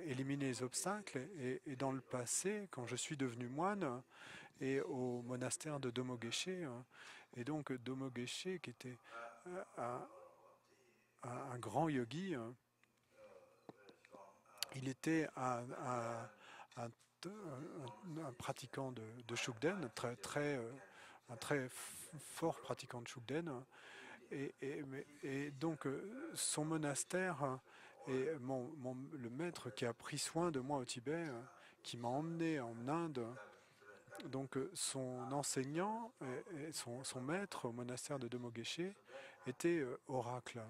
éliminer les obstacles. Et dans le passé, quand je suis devenu moine, et au monastère de Domo-Geshe, et donc Domo-Geshe qui était un grand yogi, Il était un pratiquant de Shugden, un très fort pratiquant de Shugden. Et donc, son monastère et le maître qui a pris soin de moi au Tibet, qui m'a emmené en Inde, donc son enseignant et son maître au monastère de Demogeshe était oracle.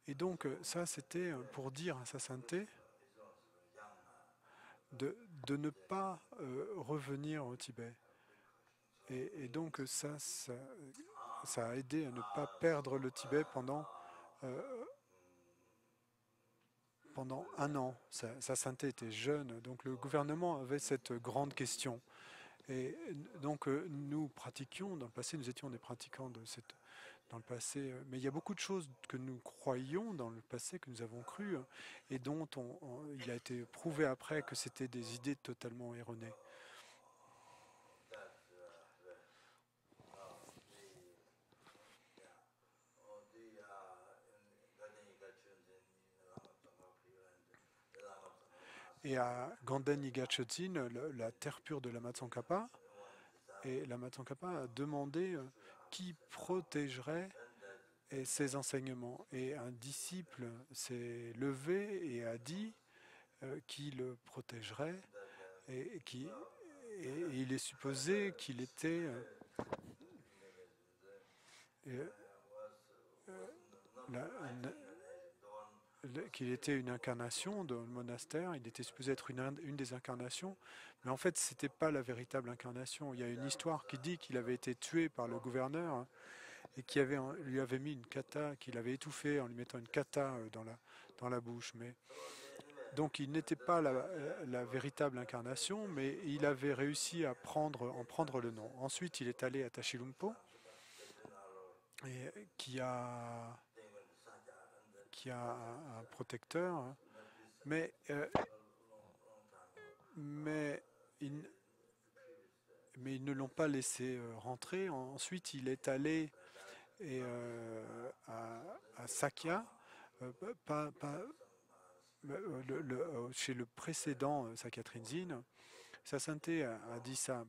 Et donc, ça, c'était pour dire à sa sainteté de, de ne pas revenir au Tibet. Et donc, ça a aidé à ne pas perdre le Tibet euh, pendant un an. Sa sainteté était jeune, donc le gouvernement avait cette grande question. Et donc, nous pratiquions, dans le passé, nous étions des pratiquants dans le passé, mais il y a beaucoup de choses que nous croyions dans le passé, que nous avons cru, et dont il a été prouvé après que c'était des idées totalement erronées. Et à Ganden Igachotsin, la terre pure de Lama Tsongkhapa, et Lama Tsongkhapa a demandé qui protégerait ses enseignements. Et un disciple s'est levé et a dit qui le protégerait, et, et il est supposé qu'il était euh, la- qu'il était une incarnation dans le monastère, il était supposé être une des incarnations, mais en fait, ce n'était pas la véritable incarnation. Il y a une histoire qui dit qu'il avait été tué par le gouverneur et qui lui avait mis une kata, qu'il avait étouffé en lui mettant une kata dans la bouche. Mais, donc, il n'était pas la véritable incarnation, mais il avait réussi à en prendre le nom. Ensuite, il est allé à Tashilumpo, et, qui a un protecteur, mais mais ils, mais ils ne l'ont pas laissé rentrer. Ensuite, il est allé à Sakya, pas, pas, chez le précédent Sakya Tenzin. Sa sainteté a dit ça,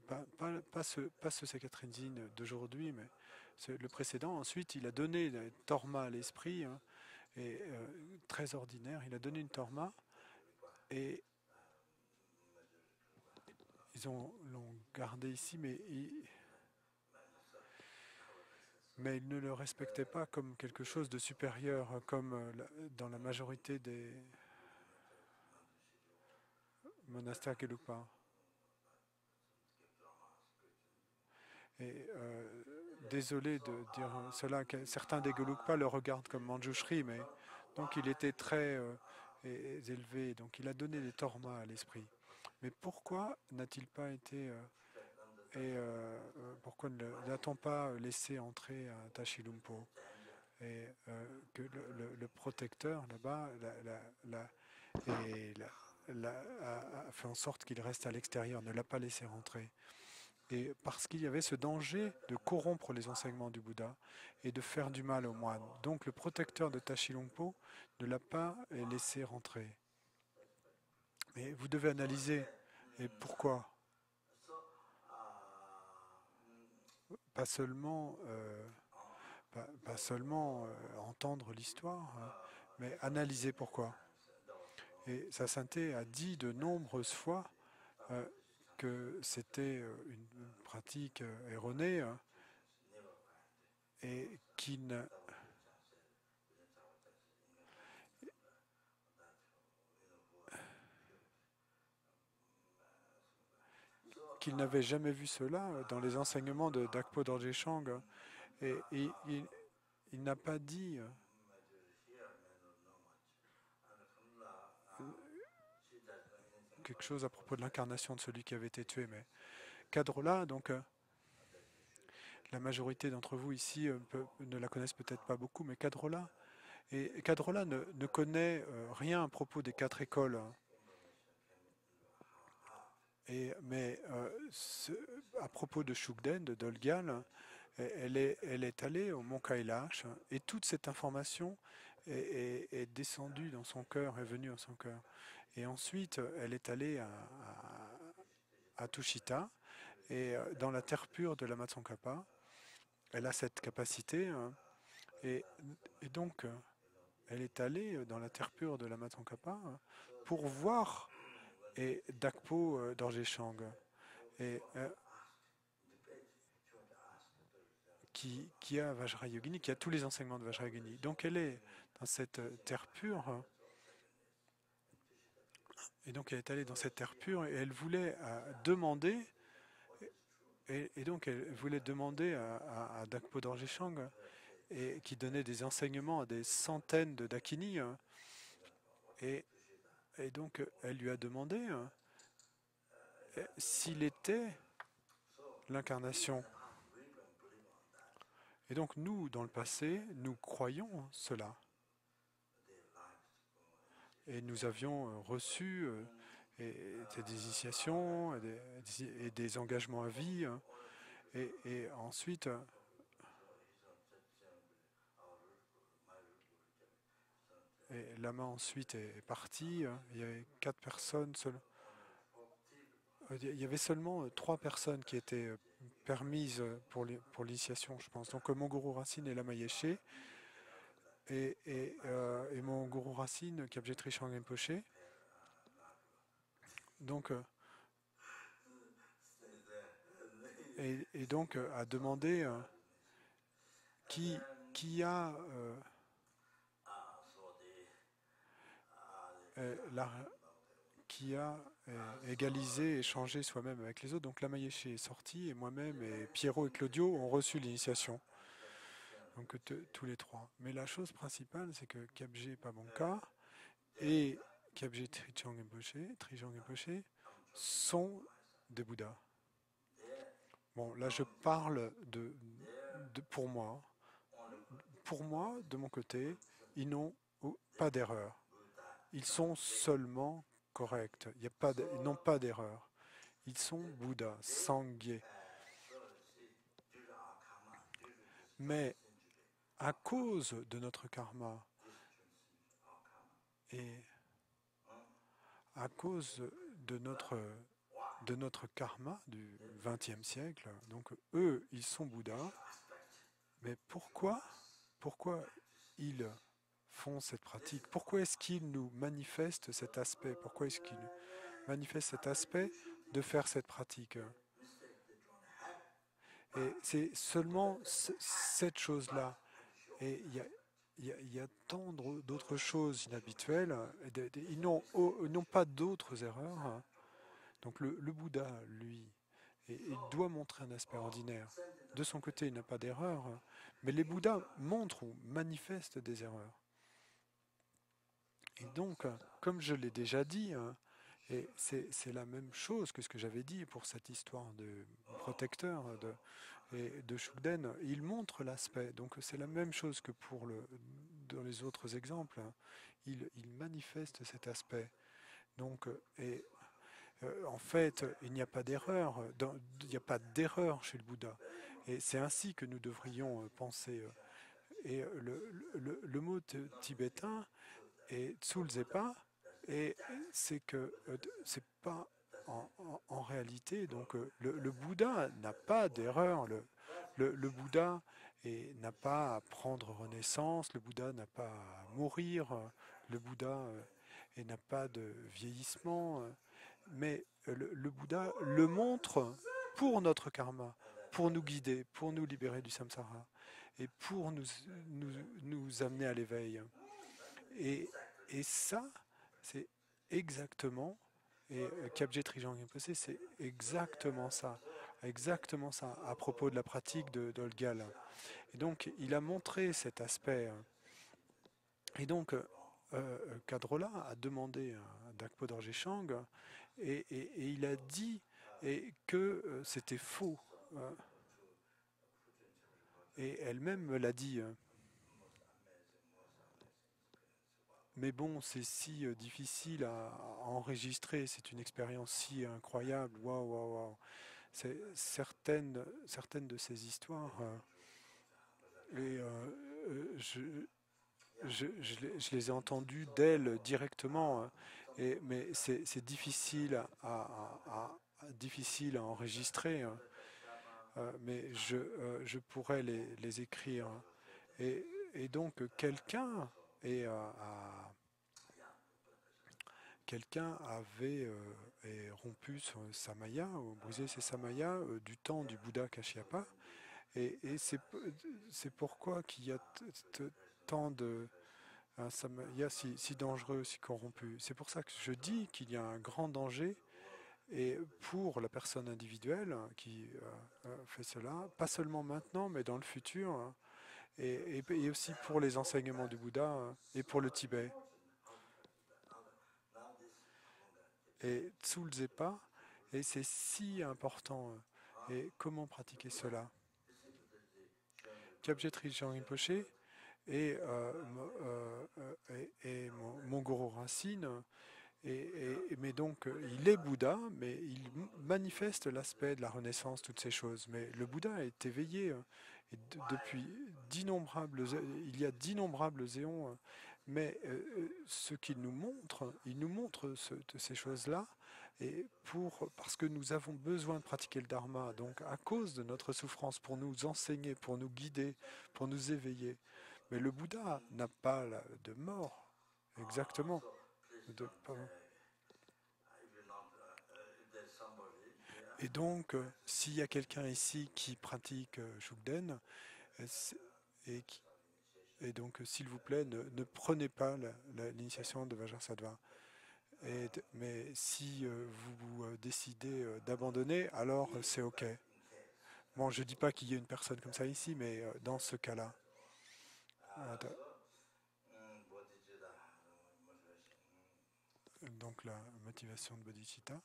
pas ce Sakya Tenzin d'aujourd'hui, mais le précédent. Ensuite, il a donné une torma à l'esprit, hein, et très ordinaire. Il a donné une torma et l'ont gardé ici, mais ils ne le respectaient pas comme quelque chose de supérieur, comme dans la majorité des monastères Gelugpa. Et désolé de dire cela, que certains des Gelugpa le regardent comme Manjushri, mais donc il était très élevé, donc il a donné des tormas à l'esprit. Mais pourquoi n'a-t-il pas été pourquoi ne l'a-t-on pas laissé entrer à Tashilumpo? Et que le protecteur là-bas a fait en sorte qu'il reste à l'extérieur, ne l'a pas laissé rentrer. Et parce qu'il y avait ce danger de corrompre les enseignements du Bouddha et de faire du mal aux moines. Donc le protecteur de Tashilumpo ne l'a pas laissé rentrer. Mais vous devez analyser. Et pourquoi? Pas seulement, pas seulement entendre l'histoire, hein, mais analyser pourquoi. Et sa sainteté a dit de nombreuses fois euh, que c'était une pratique erronée, hein, et qu'il n'avait jamais vu cela dans les enseignements de Dakpo Dorje Chang. Et il n'a pas dit quelque chose à propos de l'incarnation de celui qui avait été tué. Mais cadre-là, donc la majorité d'entre vous ici ne la connaissent peut-être pas beaucoup, mais Cadre-là, et Cadre-là ne connaît rien à propos des 4 écoles, hein. Mais à propos de Shugden, de Dolgyal, elle est allée au mont Kailash, et toute cette information est descendue dans son cœur, est venue dans son cœur. Et ensuite, elle est allée à Tushita, et dans la terre pure de la Matsonkapa, elle a cette capacité, et, et donc elle est allée dans la terre pure de la Matsonkapa pour voir et Dakpo Dorje Shang, et qui a Vajrayogini, qui a tous les enseignements de Vajrayogini. Donc elle est dans cette terre pure, et donc elle est allée dans cette terre pure, et elle voulait demander, et donc elle voulait demander à Dakpo Dorje Shang, et qui donnait des enseignements à des centaines de Dakini, et, et donc elle lui a demandé s'il était l'incarnation. Et donc nous, dans le passé, nous croyons cela. Et nous avions reçu des initiations et des engagements à vie. Et ensuite, et Lama ensuite est parti. Il y avait 4 personnes seules. Il y avait seulement 3 personnes qui étaient permises pour l'initiation, je pense. Donc mon gourou Racine et Lama Yeshe, et mon gourou Racine, Kyabje Trishang Rinpoche. Donc, et donc a demandé qui a la, qui a égalisé, échangé soi-même avec les autres. Donc Lama Yeshe est sorti, et moi-même et Pierrot et Claudio ont reçu l'initiation. Donc tous les 3. Mais la chose principale, c'est que Kyabje Pabonka et Kyabje Trijang Rinpoche sont des Bouddhas. Bon, là je parle pour moi. Pour moi, de mon côté, ils n'ont pas d'erreur. Ils sont seulement corrects. Ils n'ont pas d'erreur. Ils sont Bouddhas, Sangye. Mais à cause de notre karma et à cause de notre karma du XXe siècle, donc eux, ils sont Bouddhas, mais pourquoi ils font cette pratique? Pourquoi est-ce qu'ils nous manifestent cet aspect? Pourquoi est-ce qu'ils nous manifestent cet aspect de faire cette pratique? Et c'est seulement cette chose-là. Et il y a tant d'autres choses inhabituelles. Ils n'ont pas d'autres erreurs. Donc le Bouddha, lui, il doit montrer un aspect ordinaire. De son côté, il n'a pas d'erreur. Mais les Bouddhas montrent ou manifestent des erreurs. Et donc, comme je l'ai déjà dit, et c'est la même chose que ce que j'avais dit pour cette histoire de protecteur de Shugden, il montre l'aspect. Donc c'est la même chose que dans les autres exemples. Il manifeste cet aspect. Donc, en fait, il n'y a pas d'erreur. Il n'y a pas d'erreur chez le Bouddha. Et c'est ainsi que nous devrions penser. Et le mot tibétain est Tsulzepa, et c'est que c'est pas en réalité, donc le Bouddha n'a pas d'erreur, le Bouddha n'a pas à prendre renaissance, le Bouddha n'a pas à mourir, le Bouddha n'a pas de vieillissement, mais le Bouddha le montre pour notre karma, pour nous guider, pour nous libérer du samsara, et pour nous amener à l'éveil. Et ça, c'est exactement, et Kyabje Trijang Rinpoche, c'est exactement ça à propos de la pratique d'Olgal. Et donc, il a montré cet aspect. Et donc, Kadrola a demandé à Dakpo Dorje Shang, et il a dit que c'était faux. Et elle-même me l'a dit. Mais bon, c'est si difficile à enregistrer, c'est une expérience si incroyable. Waouh, waouh, waouh. Certaines de ces histoires, et je les ai entendus d'elle directement, mais c'est difficile difficile à enregistrer, hein. Mais je pourrais les écrire, hein. Et, et donc est, euh, a- quelqu'un avait rompu sa maya, ou brisé ses samayas du temps du Bouddha Kashyapa. Et c'est pourquoi qu'il y a tant de samayas si dangereux, si corrompus. C'est pour ça que je dis qu'il y a un grand danger et pour la personne individuelle qui fait cela, pas seulement maintenant, mais dans le futur, hein, et aussi pour les enseignements du Bouddha et pour le Tibet. Et Tsulzepa, et c'est si important. Et comment pratiquer cela? Kyabje Rinpoché Rinpoche et mon gourou Racine. Mais donc, il est Bouddha, mais il manifeste l'aspect de la Renaissance, toutes ces choses. Mais le Bouddha est éveillé et depuis il y a d'innombrables éons. Mais ce qu'il nous montre, il nous montre ces choses-là, parce que nous avons besoin de pratiquer le Dharma, donc à cause de notre souffrance, pour nous enseigner, pour nous guider, pour nous éveiller. Mais le Bouddha n'a pas de mort, exactement. Pardon. Et donc, s'il y a quelqu'un ici qui pratique Shugden, euh, c'est- et, qui- et donc, s'il vous plaît, ne prenez pas l'initiation de Vajrasattva. Mais si vous décidez d'abandonner, alors c'est OK. Bon, je ne dis pas qu'il y ait une personne comme ça ici, mais dans ce cas-là, donc la motivation de bodhicitta.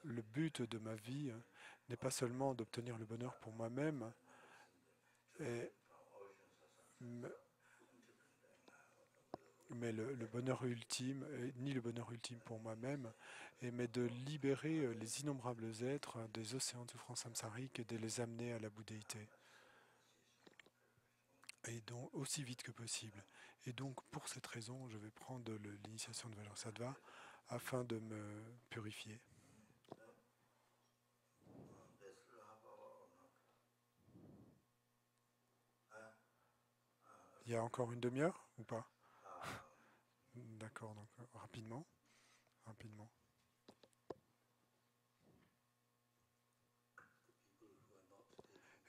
Le but de ma vie n'est pas seulement d'obtenir le bonheur pour moi-même, et mais le bonheur ultime, ni le bonheur ultime pour moi-même, mais de libérer les innombrables êtres des océans de souffrance samsarique et de les amener à la bouddhéité, et donc aussi vite que possible. Et donc pour cette raison, je vais prendre l'initiation de Vajrasattva afin de me purifier. Il y a encore une demi-heure ou pas? D'accord, donc rapidement, rapidement.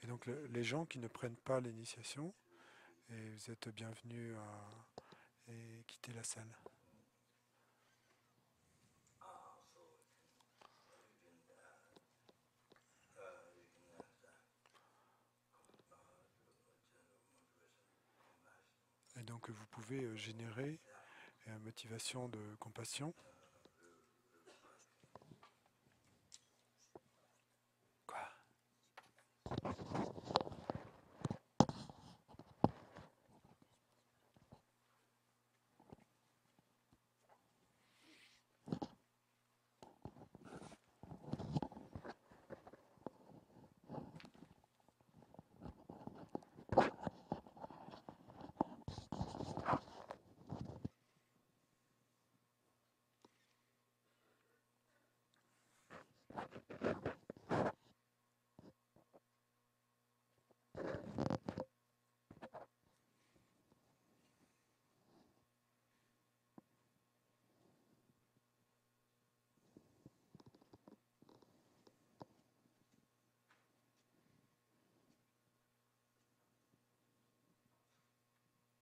Et donc les gens qui ne prennent pas l'initiation, et vous êtes bienvenus à quitter la salle. Et donc vous pouvez générer une motivation de compassion